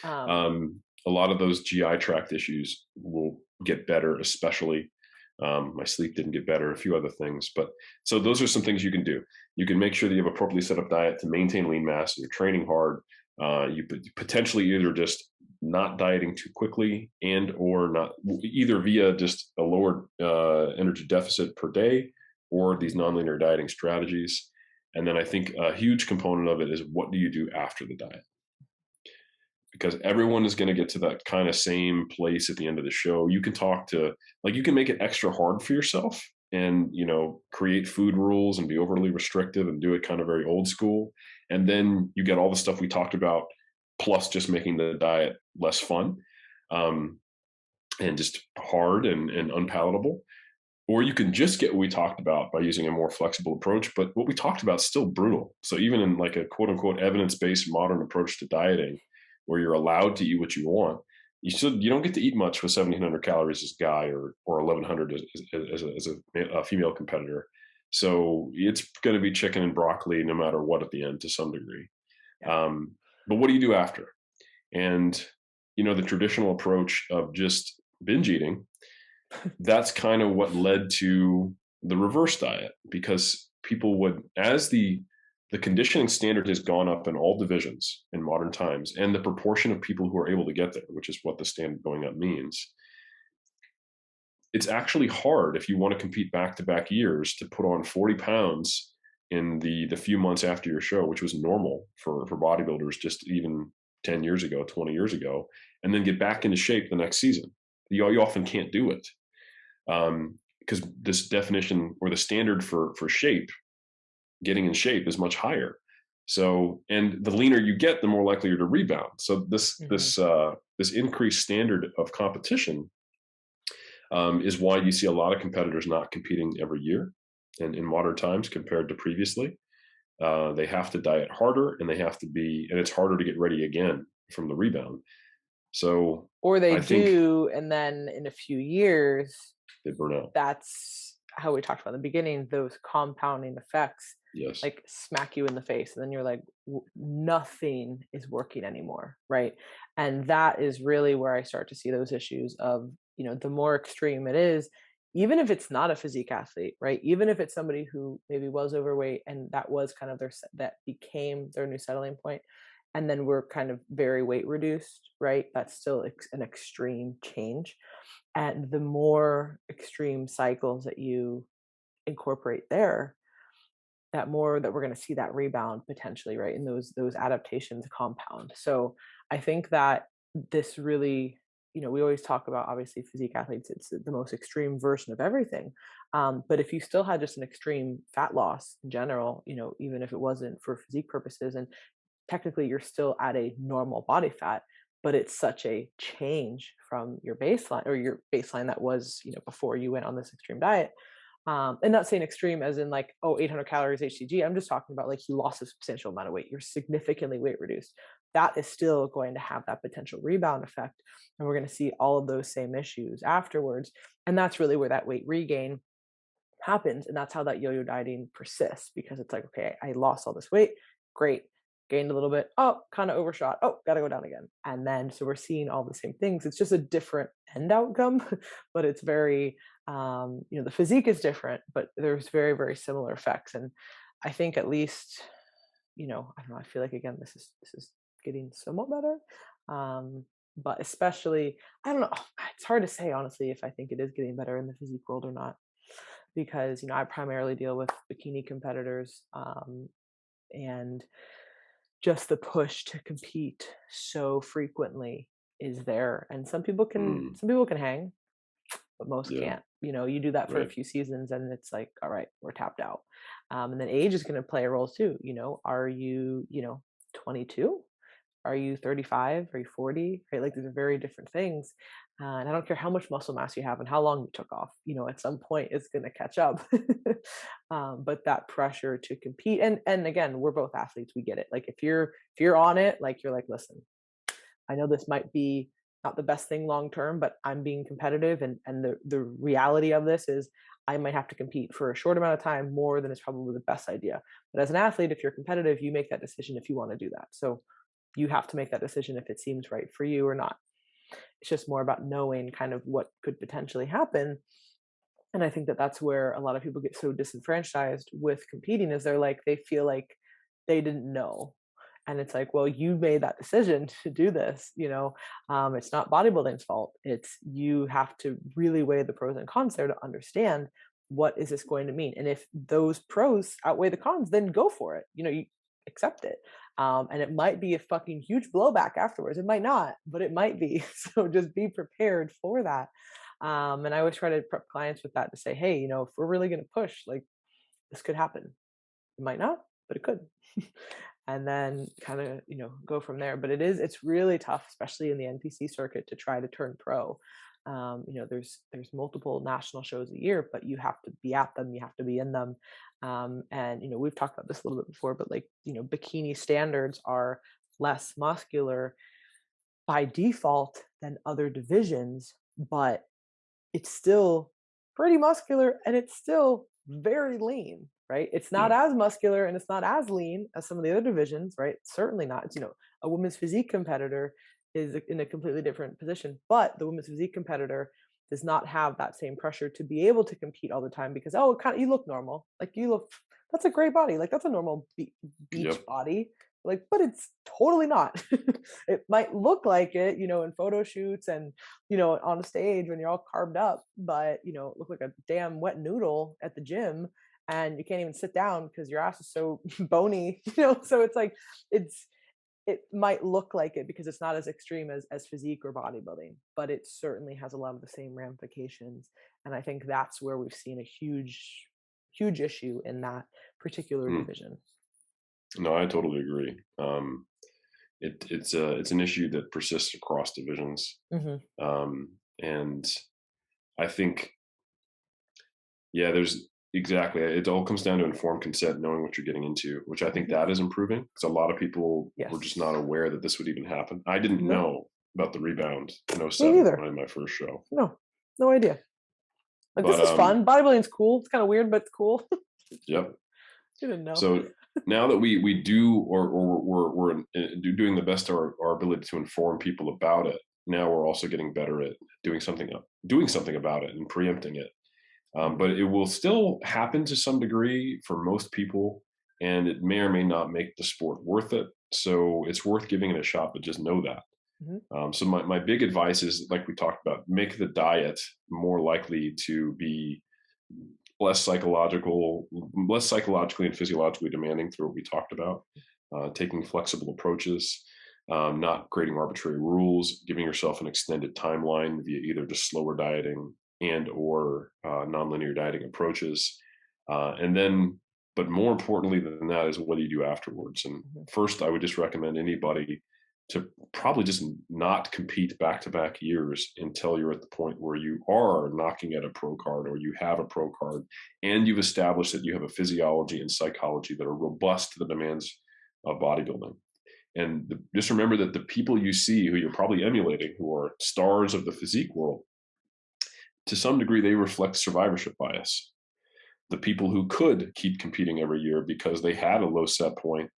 Um, A lot of those GI tract issues will get better, especially my sleep didn't get better, a few other things. But so those are some things you can do. You can make sure that you have appropriately set up diet to maintain lean mass and you're training hard. You potentially either just not dieting too quickly and or not either via just a lower energy deficit per day or these nonlinear dieting strategies. And then I think a huge component of it is what do you do after the diet? Because everyone is going to get to that kind of same place at the end of the show. You can talk to, like, you can make it extra hard for yourself and, create food rules and be overly restrictive and do it kind of very old school. And then you get all the stuff we talked about, plus just making the diet less fun, um, and just hard and unpalatable. Or you can just get what we talked about by using a more flexible approach. But what we talked about is still brutal. So even in like a quote unquote evidence-based modern approach to dieting, where you're allowed to eat what you want, you don't get to eat much with 1,700 calories as a guy or 1,100 as a female competitor. So it's going to be chicken and broccoli no matter what at the end to some degree. Yeah. But what do you do after? And the traditional approach of just binge eating, that's kind of what led to the reverse diet, because people would, as the conditioning standard has gone up in all divisions in modern times, and the proportion of people who are able to get there, which is what the standard going up means, it's actually hard if you want to compete back to back years to put on 40 pounds in the few months after your show, which was normal for bodybuilders just even 10 years ago, 20 years ago, and then get back into shape the next season. You often can't do it, because this definition or the standard for shape, getting in shape, is much higher. So, and the leaner you get, the more likely you're to rebound. So this increased standard of competition, is why you see a lot of competitors not competing every year in modern times compared to previously. They have to diet harder, and and it's harder to get ready again from the rebound. So Or they I think do, and then in a few years, they burn out. that's how we talked about in the beginning, those compounding effects Yes. like smack you in the face, and then you're like, nothing is working anymore, right? And that is really where I start to see those issues of, the more extreme it is, even if it's not a physique athlete, right? Even if it's somebody who maybe was overweight and that was kind of that became their new settling point, and then we're kind of very weight reduced, right? That's still an extreme change. And the more extreme cycles that you incorporate there, that more that we're going to see that rebound potentially, right? And those adaptations compound. So I think that this really, we always talk about, obviously, physique athletes, it's the most extreme version of everything. But if you still had just an extreme fat loss in general, even if it wasn't for physique purposes, and technically you're still at a normal body fat, but it's such a change from your baseline, or your baseline that was, before you went on this extreme diet. And not saying extreme as in like, oh, 800 calories HCG. I'm just talking about like you lost a substantial amount of weight. You're significantly weight reduced. That is still going to have that potential rebound effect. And we're going to see all of those same issues afterwards. And that's really where that weight regain happens. And that's how that yo-yo dieting persists, because it's like, okay, I lost all this weight. Great. Gained a little bit. Oh, kind of overshot. Oh, got to go down again. And then, so we're seeing all the same things. It's just a different end outcome, but it's very, the physique is different, but there's very, very similar effects. And I think at least, I don't know, I feel like, again, this is getting somewhat better. But especially, I don't know, it's hard to say, honestly, if I think it is getting better in the physique world or not, because, I primarily deal with bikini competitors, and just the push to compete so frequently is there. And Mm, some people can hang, but most yeah. can't. You do that for a Right. few seasons and it's like, all right, we're tapped out. And then age is going to play a role too. Are you, 22? Are you 35? Are you 40? Right? Like, these are very different things. And I don't care how much muscle mass you have and how long you took off, at some point it's going to catch up. But that pressure to compete, and again, we're both athletes. We get it. Like, if you're on it, like, you're like, listen, I know this might be not the best thing long term, but I'm being competitive, and the reality of this is I might have to compete for a short amount of time more than is probably the best idea. But as an athlete, if you're competitive, you make that decision if you want to do that. So you have to make that decision if it seems right for you or not. It's just more about knowing kind of what could potentially happen. And I think that that's where a lot of people get so disenfranchised with competing, is they feel like they didn't know. And it's like, well, you made that decision to do this, it's not bodybuilding's fault. It's you have to really weigh the pros and cons there to understand what is this going to mean. And if those pros outweigh the cons, then go for it. You accept it. And it might be a fucking huge blowback afterwards. It might not, but it might be. So just be prepared for that. And I always try to prep clients with that to say, hey, if we're really going to push, like this could happen. It might not, but it could. And then kind of, go from there. But it's really tough, especially in the NPC circuit, to try to turn pro. There's multiple national shows a year, but you have to be at them, you have to be in them. And we've talked about this a little bit before, but like, bikini standards are less muscular by default than other divisions, but it's still pretty muscular and it's still very lean, right? It's not Yeah. as muscular and it's not as lean as some of the other divisions, right? Certainly not. It's, a women's physique competitor is in a completely different position, but the women's physique competitor does not have that same pressure to be able to compete all the time because, oh, you look normal. Like that's a great body. Like that's a normal beach Yep. body. Like, but it's totally not. It might look like it, in photo shoots and, on stage when you're all carved up, but, look like a damn wet noodle at the gym and you can't even sit down because your ass is so bony, so it's like, it might look like it because it's not as extreme as physique or bodybuilding, but it certainly has a lot of the same ramifications. And I think that's where we've seen a huge, huge issue in that particular Mm. division. No, I totally agree. It's an issue that persists across divisions, Hmm. and I think, yeah, there's exactly. It all comes down to informed consent, knowing what you're getting into, which I think Hmm. that is improving because a lot of people were just Yes. not aware that this would even happen. I didn't No, know about the rebound in me '07 when neither. I had my first show, No, no idea. Like but this is fun. Bodybuilding's cool. It's kind of weird, but it's cool. yep. You didn't know. So now that we do, or we're doing the best of our ability to inform people about it, now we're also getting better at doing something about it and preempting it. Hmm. But it will still happen to some degree for most people, and it may or may not make the sport worth it. So it's worth giving it a shot, but just know that. Hmm. So my big advice is, like we talked about, make the diet more likely to be less psychological, less psychologically and physiologically demanding through what we talked about. Taking flexible approaches, not creating arbitrary rules, giving yourself an extended timeline via either just slower dieting and or nonlinear dieting approaches, and then. But more importantly than that is what do you do afterwards? And Hmm. first, I would just recommend anybody to probably just not compete back to back years until you're at the point where you are knocking at a pro card or you have a pro card and you've established that you have a physiology and psychology that are robust to the demands of bodybuilding. And just remember that the people you see who you're probably emulating, who are stars of the physique world, to some degree, they reflect survivorship bias. The people who could keep competing every year because they had a low set point,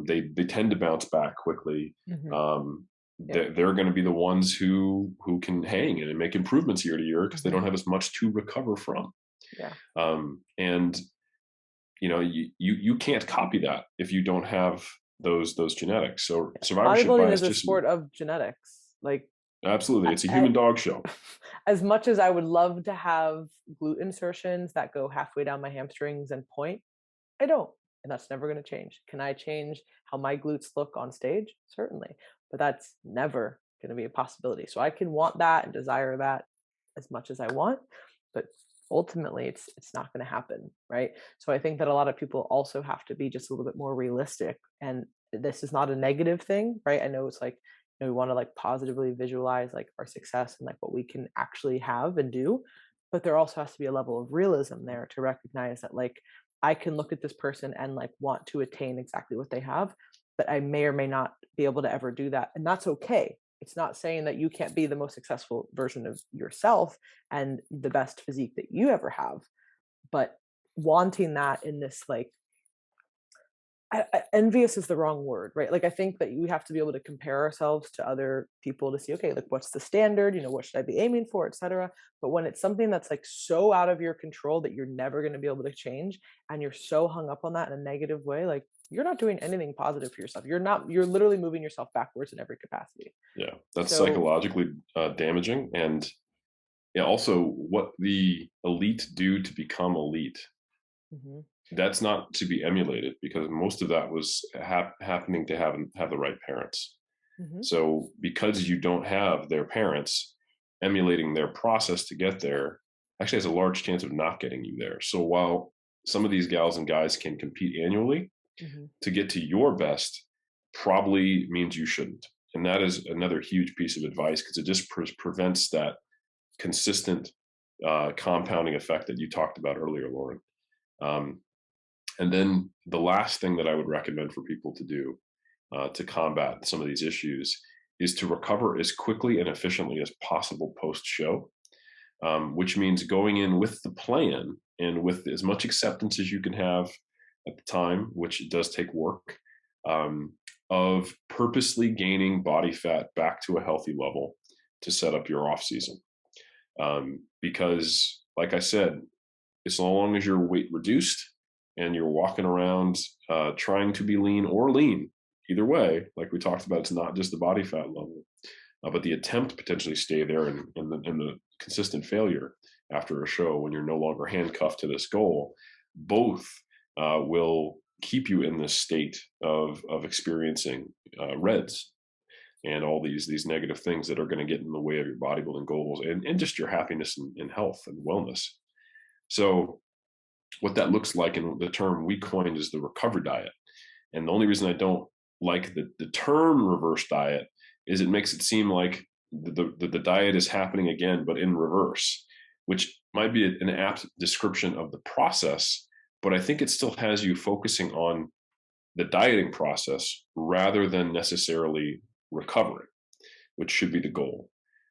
they tend to bounce back quickly. Hmm. Um, Yep. they're going to be the ones who can hang and make improvements year to year because they Hmm. don't have as much to recover from. Yeah. And you can't copy that if you don't have those genetics. So survivorship Bodybuilding is bias a just sport of genetics. Like, absolutely, a- it's a a- human dog show. as much as I would love to have glute insertions that go halfway down my hamstrings and point, I don't. And that's never going to change. Can I change how my glutes look on stage? Certainly. But that's never going to be a possibility. So I can want that and desire that as much as I want, but ultimately it's not going to happen, right? So I think that a lot of people also have to be just a little bit more realistic. And this is not a negative thing, right? I know it's like, we want to like positively visualize like our success and like what we can actually have and do, but there also has to be a level of realism there to recognize that like I can look at this person and like want to attain exactly what they have, but I may or may not be able to ever do that. And that's okay. It's not saying that you can't be the most successful version of yourself and the best physique that you ever have, but wanting that in this like envious is the wrong word, right? Like, I think that we have to be able to compare ourselves to other people to see, okay, like what's the standard? What should I be aiming for, etc. But when it's something that's like so out of your control that you're never going to be able to change, and you're so hung up on that in a negative way, like you're not doing anything positive for yourself. You're not. You're literally moving yourself backwards in every capacity. Yeah, that's So, psychologically damaging. And yeah, also what the elite do to become elite, mhm, that's not to be emulated, because most of that was happening to have the right parents. mhm, So because you don't have their parents emulating their process to get there, actually has a large chance of not getting you there. So while some of these gals and guys can compete annually, mhm, to get to your best probably means you shouldn't. And that is another huge piece of advice, because it just prevents that consistent compounding effect that you talked about earlier, Lauren. Um, and then the last thing that I would recommend for people to do to combat some of these issues is to recover as quickly and efficiently as possible post show, which means going in with the plan and with as much acceptance as you can have at the time, which it does take work, um, of purposely gaining body fat back to a healthy level to set up your off season. Because, like I said, as long as your weight reduced and you're walking around trying to be lean or lean, either way, like we talked about, it's not just the body fat level, but the attempt to potentially stay there, and the consistent failure after a show when you're no longer handcuffed to this goal, both will keep you in this state of experiencing reds and all these negative things that are going to get in the way of your bodybuilding goals, and just your happiness and health and wellness. So what that looks like, and the term we coined, is the recovery diet. And the only reason I don't like the term reverse diet is it makes it seem like the diet is happening again, but in reverse, which might be an apt description of the process. But I think it still has you focusing on the dieting process rather than necessarily recovering, which should be the goal.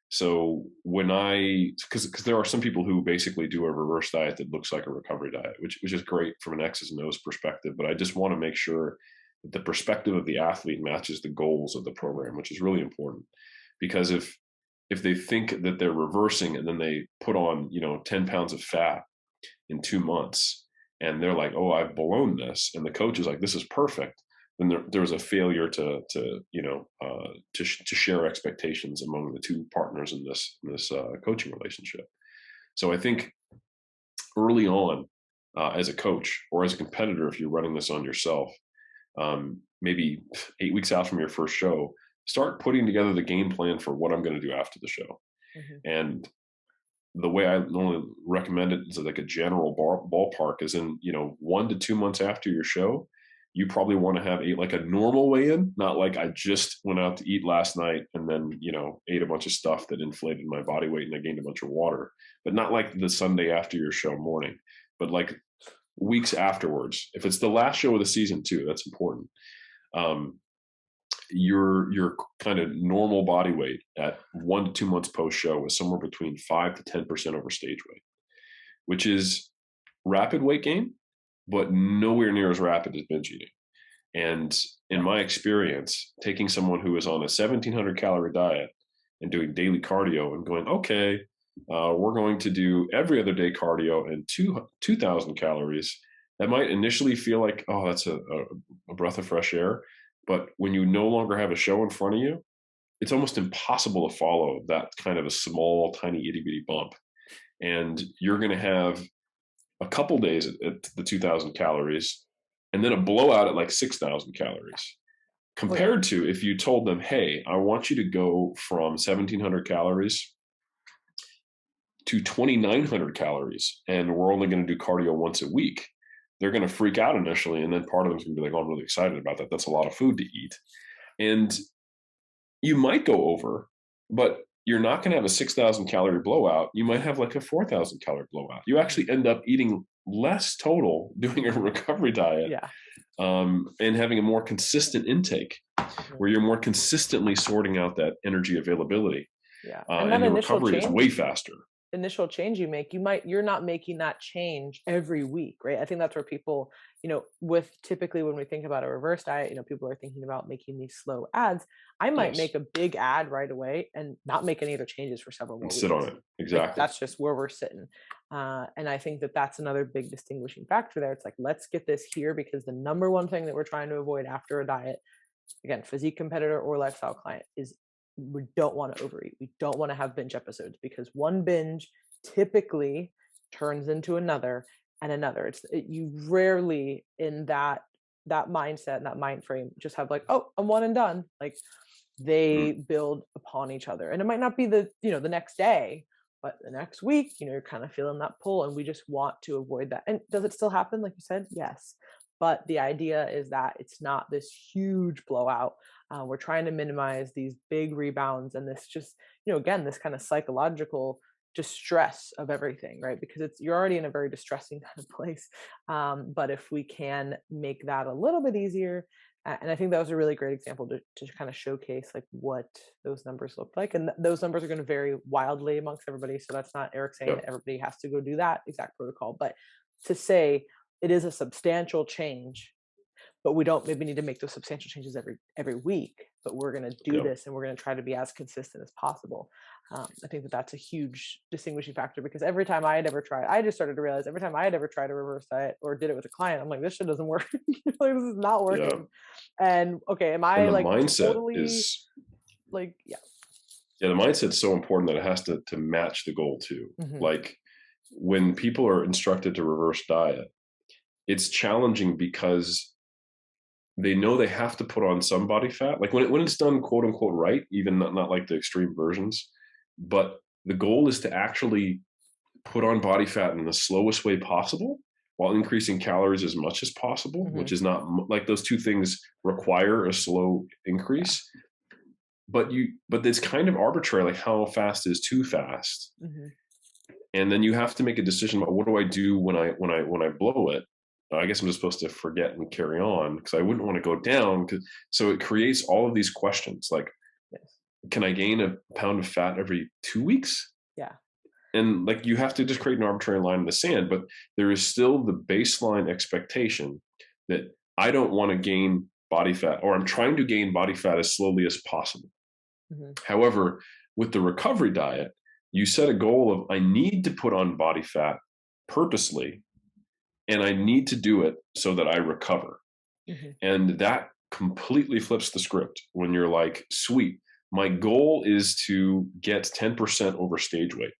So because there are some people who basically do a reverse diet that looks like a recovery diet, which is great from an X's and O's perspective, but I just want to make sure that the perspective of the athlete matches the goals of the program, which is really important. Because if they think that they're reversing and then they put on 10 pounds of fat in 2 months, and they're like, oh, I've blown this, and the coach is like, this is perfect, then there's a failure to share expectations among the two partners in this coaching relationship. So I think early on, as a coach or as a competitor, if you're running this on yourself, maybe 8 weeks out from your first show, start putting together the game plan for what I'm going to do after the show. mhm. And the way I normally recommend it is like a general ballpark is in 1 to 2 months after your show, you probably want to have like a normal weigh-in, not like I just went out to eat last night and then ate a bunch of stuff that inflated my body weight and I gained a bunch of water, but not like the Sunday after your show morning, but like weeks afterwards. If it's the last show of the season too, that's important. Um, your kind of normal body weight at 1 to 2 months post show is somewhere between 5 to 10% over stage weight, which is rapid weight gain, but nowhere near as rapid as binge eating. And in Yeah. my experience, taking someone who is on a 1,700 calorie diet and doing daily cardio and going, okay, we're going to do every other day cardio and 2,000 calories, that might initially feel like, oh, that's a breath of fresh air. But when you no longer have a show in front of you, it's almost impossible to follow that kind of a small, tiny, itty bitty bump. And you're going to have a couple days at the 2,000 calories and then a blowout at like 6,000 calories. Oh yeah. Compared to if you told them, hey, I want you to go from 1,700 calories to 2,900 calories, and we're only going to do cardio once a week, they're going to freak out initially. And then part of them's going to be like, oh, I'm really excited about that. That's a lot of food to eat. And you might go over, but you're not going to have a 6,000 calorie blowout. You might have like a 4,000 calorie blowout. You Mhm. actually end up eating less total doing a recovery diet, Yeah. and having a more consistent intake Mhm. where you're more consistently sorting out that energy availability. Yeah. And that And the initial recovery is change way is faster. initial change you make, you're not making that change every week, right? I think that's where people, with typically when we think about a reverse diet, people are thinking about making these slow ads. I might Yes. make a big ad right away and not make any other changes for several And more sit on weeks. it. Like Exactly. that's just where we're sitting. And I think that that's another big distinguishing factor there. It's like, let's get this here, because the number one thing that we're trying to avoid after a diet, again, physique competitor or lifestyle client, is we don't want to overeat. We don't want to have binge episodes, because one binge typically turns into another and another. You rarely in that mindset and that mind frame just have like, oh, I'm one and done. Like Mm. they build upon each other, and it might not be the next day, but the next week, you're kind of feeling that pull, and we just want to avoid that. And does it still happen, like you said? Yes, but the idea is that it's not this huge blowout. We're trying to minimize these big rebounds, and this just, again, this kind of psychological distress of everything, right? Because you're already in a very distressing kind of place. But if we can make that a little bit easier, and I think that was a really great example to kind of showcase like what those numbers look like. And those numbers are going to vary wildly amongst everybody. So that's not Eric saying Yep. that everybody has to go do that exact protocol, but to say it is a substantial change, but we don't maybe need to make those substantial changes every week, but we're going to do Yep. this, and we're going to try to be as consistent as possible. I think that that's a huge distinguishing factor, because every time I had ever tried, I just started to realize every time I had ever tried a reverse diet or did it with a client, I'm like, this shit doesn't work. Like, this is not Yeah. working. And okay, am And I the like mindset totally is, like, yeah. yeah, the mindset's so important that it has to match the goal too. Hmm. Like when people are instructed to reverse diet, it's challenging because they know they have to put on some body fat. Like when it's done quote unquote right, even not like the extreme versions, but the goal is to actually put on body fat in the slowest way possible while increasing calories as much as possible, Hmm. which is not like those two things require a slow Yeah. increase. But it's kind of arbitrary, like how fast is too fast. Hmm. And then you have to make a decision about what do I do when I blow it. I guess I'm just supposed to forget and carry on because I wouldn't want to go down. So it creates all of these questions like, Yes. can I gain a pound of fat every 2 weeks? Yeah. And like you have to just create an arbitrary line in the sand, but there is still the baseline expectation that I don't want to gain body fat, or I'm trying to gain body fat as slowly as possible. Hmm. However, with the recovery diet, you set a goal of I need to put on body fat purposely, and I need to do it so that I recover. Hmm. And that completely flips the script when you're like, sweet, my goal is to get 10% over stage weight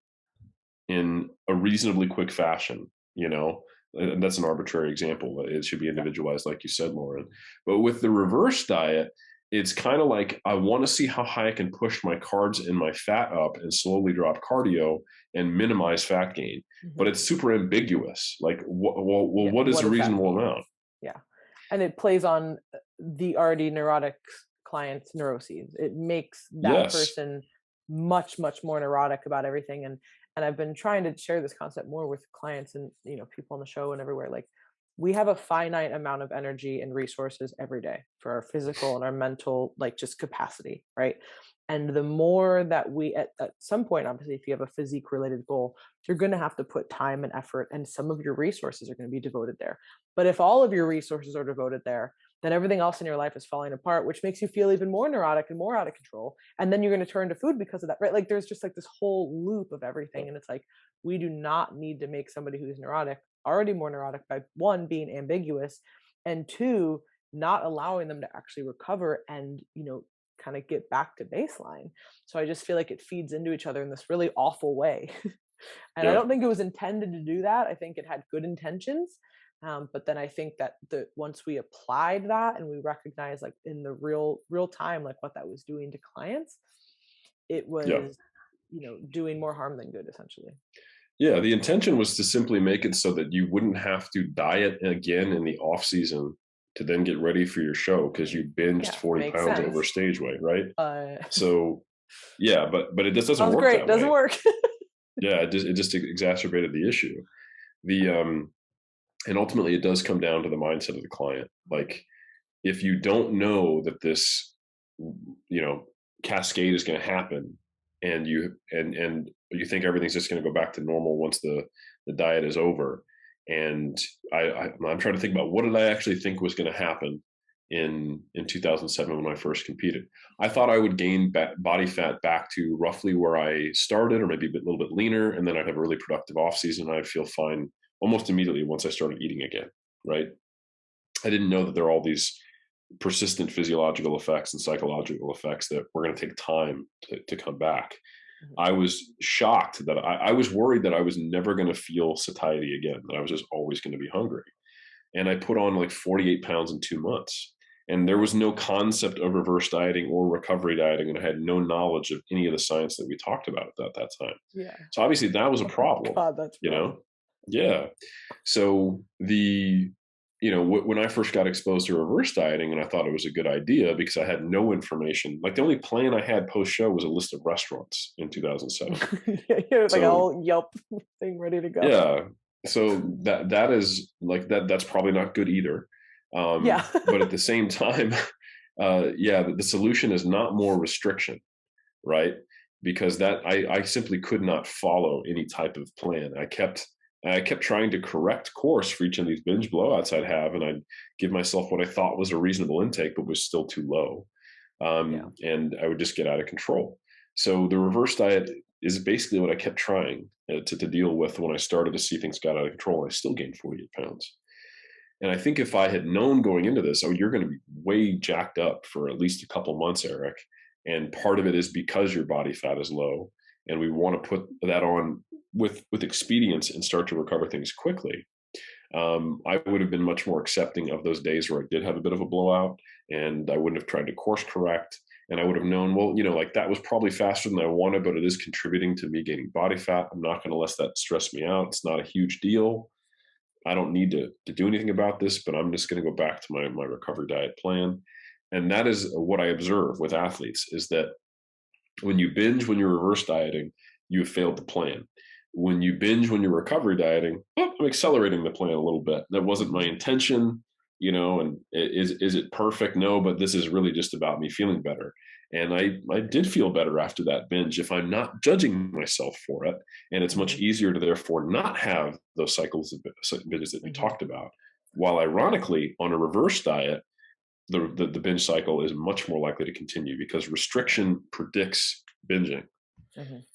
in a reasonably quick fashion, you know? And that's an arbitrary example. It should be Yeah. individualized, like you said, Lauren. But with the reverse diet, it's kind of like I want to see how high I can push my carbs and my fat up and slowly drop cardio and minimize fat gain. But Hmm. it's super ambiguous. Like, well, Yeah. what is What a does that reasonable mean? amount? Yeah. And it plays on the already neurotic client's neuroses. It makes that Yes. person much, much more neurotic about everything. And I've been trying to share this concept more with clients and people on the show and everywhere. Like, we have a finite amount of energy and resources every day for our physical and our mental, like, just capacity, right? And the more that we at some point, obviously, if you have a physique related goal, you're going to have to put time and effort, and some of your resources are going to be devoted there. But if all of your resources are devoted there, then everything else in your life is falling apart, which makes you feel even more neurotic and more out of control. And then you're going to turn to food because of that, right? Like, there's just like this whole loop of everything. And it's like, we do not need to make somebody who's neurotic already more neurotic by, one, being ambiguous, and two, not allowing them to actually recover and, kind of get back to baseline. So I just feel like it feeds into each other in this really awful way. And I Yeah. don't think it was intended to do that. I think it had good intentions. But then I think that once we applied that and we recognized, like, in the real time, like what that was doing to clients, it Yeah. was, doing more harm than good, essentially. Yeah, the intention was to simply make it so that you wouldn't have to diet again in the off season to then get ready for your show because you binged Yeah, 40 makes pounds sense. over stage weight, right? Uh, So yeah, but it just doesn't sounds work great. that Doesn't way. work. Yeah, it just exacerbated the issue. The and ultimately it does come down to the mindset of the client. Like if you don't know that this, you know, cascade is going to happen, and you think everything's just going to go back to normal once the diet is over. And I'm trying to think about, what did I actually think was going to happen in 2007 when I first competed. I thought I would gain body fat back to roughly where I started, or maybe a little bit leaner, and then I'd have a really productive off season. I'd feel fine almost immediately once I started eating again. Right? I didn't know that there are all these persistent physiological effects and psychological effects that were going to take time to come back. Mhm. I was shocked that I was worried that I was never going to feel satiety again, that I was just always going to be hungry. And I put on like 48 pounds in 2 months. And there was no concept of reverse dieting or recovery dieting. And I had no knowledge of any of the science that we talked about at that time. Yeah. So obviously that was a Oh my problem, God, that's you rough. know? Yeah. So when I first got exposed to reverse dieting, and I thought it was a good idea because I had no information. Like the only plan I had post show was a list of restaurants in 2007. Yeah, yeah, like a So whole Yelp thing ready to go. yeah, so that is like that's probably not good either. Yeah. But at the same time, yeah, the solution is not more restriction, right? Because that I simply could not follow any type of plan. I kept trying to correct course for each of these binge blowouts I'd have, and I'd give myself what I thought was a reasonable intake, but was still too low. Yeah. And I would just get out of control. So the reverse diet is basically what I kept trying to deal with when I started to see things got out of control. I still gained 48 pounds. And I think if I had known going into this, oh, you're going to be way jacked up for at least a couple months, Eric. And part of it is because your body fat is low. And we want to put that on with expedience and start to recover things quickly. I would have been much more accepting of those days where I did have a bit of a blowout, and I wouldn't have tried to course correct. And I would have known, well, like that was probably faster than I wanted, but it is contributing to me gaining body fat. I'm not going to let that stress me out. It's not a huge deal. I don't need to do anything about this, but I'm just going to go back to my recovery diet plan. And that is what I observe with athletes, is that when you binge when you're reverse dieting, you have failed the plan. When you binge when you're recovery dieting, I'm accelerating the plan a little bit. That wasn't my Mhm. intention, and is it perfect? No, but this is really just about me feeling better. And I did feel better after that binge if I'm not judging myself for it. And it's much Mhm. easier to therefore not have those cycles of binges that we Mhm. talked about. While ironically, on a reverse diet, the binge cycle is much more likely to continue because restriction predicts binging. Mhm.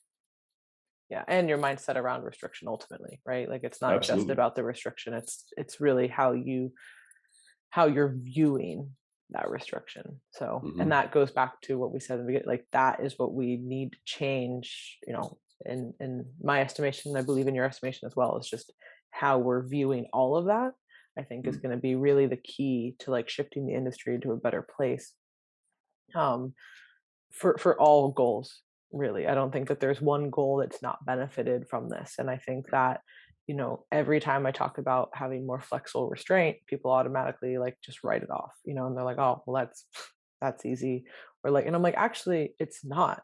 Yeah, and your mindset around restriction ultimately, right? Like it's not just Absolutely. about the restriction. It's really how you're viewing that restriction. So, and Hmm. that goes back to what we said in the beginning, like that is what we need to change, in my estimation, I believe in your estimation as well, is just how we're viewing all of that, I think is going to be really the key to like shifting the industry into a better place. Um, for all goals, really. I don't think that there's one goal that's not benefited from this. And I think that, every time I talk about having more flexible restraint, people automatically like just write it off, and they're like, oh, well, that's easy. Or like, and I'm like, actually, it's not.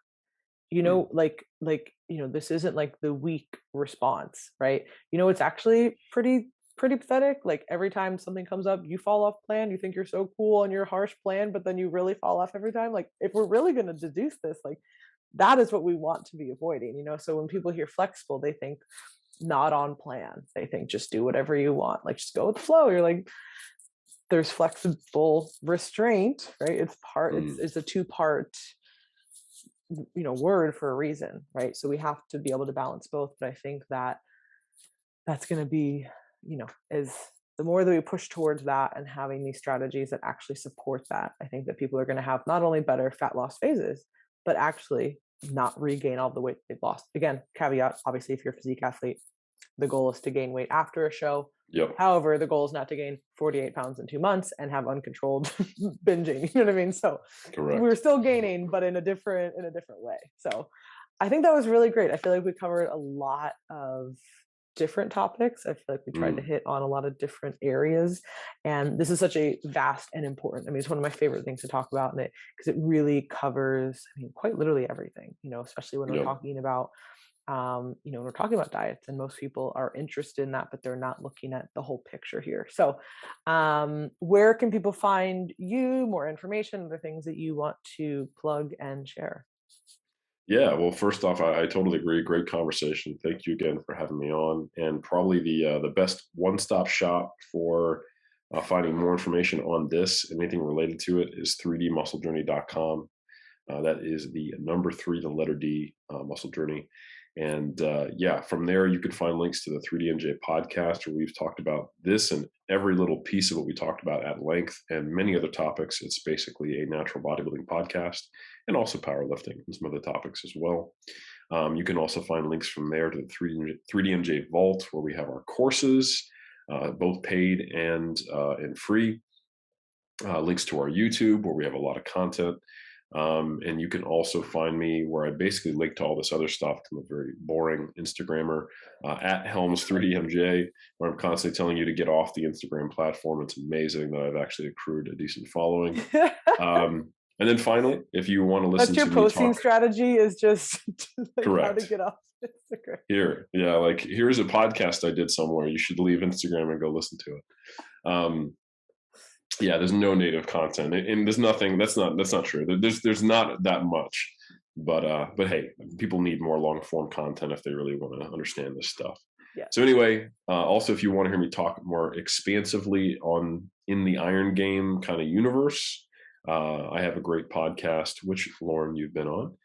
This isn't like the weak response, right? It's actually pretty pathetic. Like every time something comes up, you fall off plan. You think you're so cool on your harsh plan, but then you really fall off every time. Like if we're really going to deduce this, like that is what we want to be avoiding. So when people hear flexible, they think not on plan. They think just do whatever you want, like just go with the flow. You're like, there's flexible restraint, right? It's a two-part word for a reason, right? So we have to be able to balance both. But I think that that's going to be, is the more that we push towards that and having these strategies that actually support that, I think that people are going to have not only better fat loss phases, but actually not regain all the weight they've lost. Again, caveat, obviously, if you're a physique athlete, the goal is to gain weight after a show. Yep. However, the goal is not to gain 48 pounds in 2 months and have uncontrolled binging. You know what I mean? So we're Correct. still gaining, but in a different way. So I think that was really great. I feel like we covered a lot of different topics. I feel like we tried to Mm. hit on a lot of different areas. And this is such a vast and important, I mean, it's one of my favorite things to talk about in it because it really covers, I mean, quite literally everything, especially when we're Yep. talking about we're talking about diets and most people are interested in that, but they're not looking at the whole picture here. So, where can people find you, more information, the things that you want to plug and share? Yeah, well, first off, I totally agree. Great conversation. Thank you again for having me on. And probably the best one-stop shop for finding more information on this and anything related to it is 3dmusclejourney.com. That is the number three, the letter D, Muscle Journey. And yeah, from there, you can find links to the 3DMJ podcast, where we've talked about this and every little piece of what we talked about at length and many other topics. It's basically a natural bodybuilding podcast and also powerlifting and some other topics as well. You can also find links from there to the 3DMJ Vault, where we have our courses, both paid and free. Links to our YouTube, where we have a lot of content. And you can also find me where I basically link to all this other stuff. I'm a very boring Instagrammer at Helms3DMJ, where I'm constantly telling you to get off the Instagram platform. It's amazing that I've actually accrued a decent following. And then finally, if you want to listen That's your to me posting talk, strategy is just like how to correct. get off Instagram. Here, yeah, like here's a podcast I did somewhere. You should leave Instagram and go listen to it. Um, yeah, there's no native content, and there's nothing. That's not true. There's not that much, but hey, people need more long form content if they really want to understand this stuff. Yeah. So anyway, also if you want to hear me talk more expansively on in the Iron Game kind of universe, I have a great podcast which Laurin you've been on.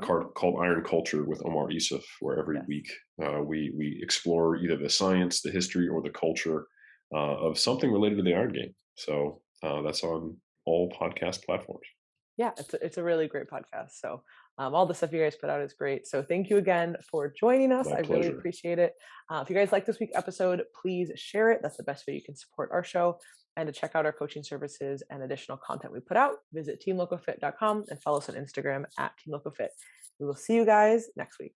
Called Iron Culture with Omar Isuf, where every Yes. week we explore either the science, the history, or the culture of something related to the Iron Game. So that's on all podcast platforms. Yeah, it's a really great podcast. So all the stuff you guys put out is great. So thank you again for joining us. My I really pleasure. appreciate it. If you guys like this week's episode, please share it. That's the best way you can support our show. And to check out our coaching services and additional content we put out, visit teamlocofit.com and follow us on Instagram at teamlocofit. We will see you guys next week.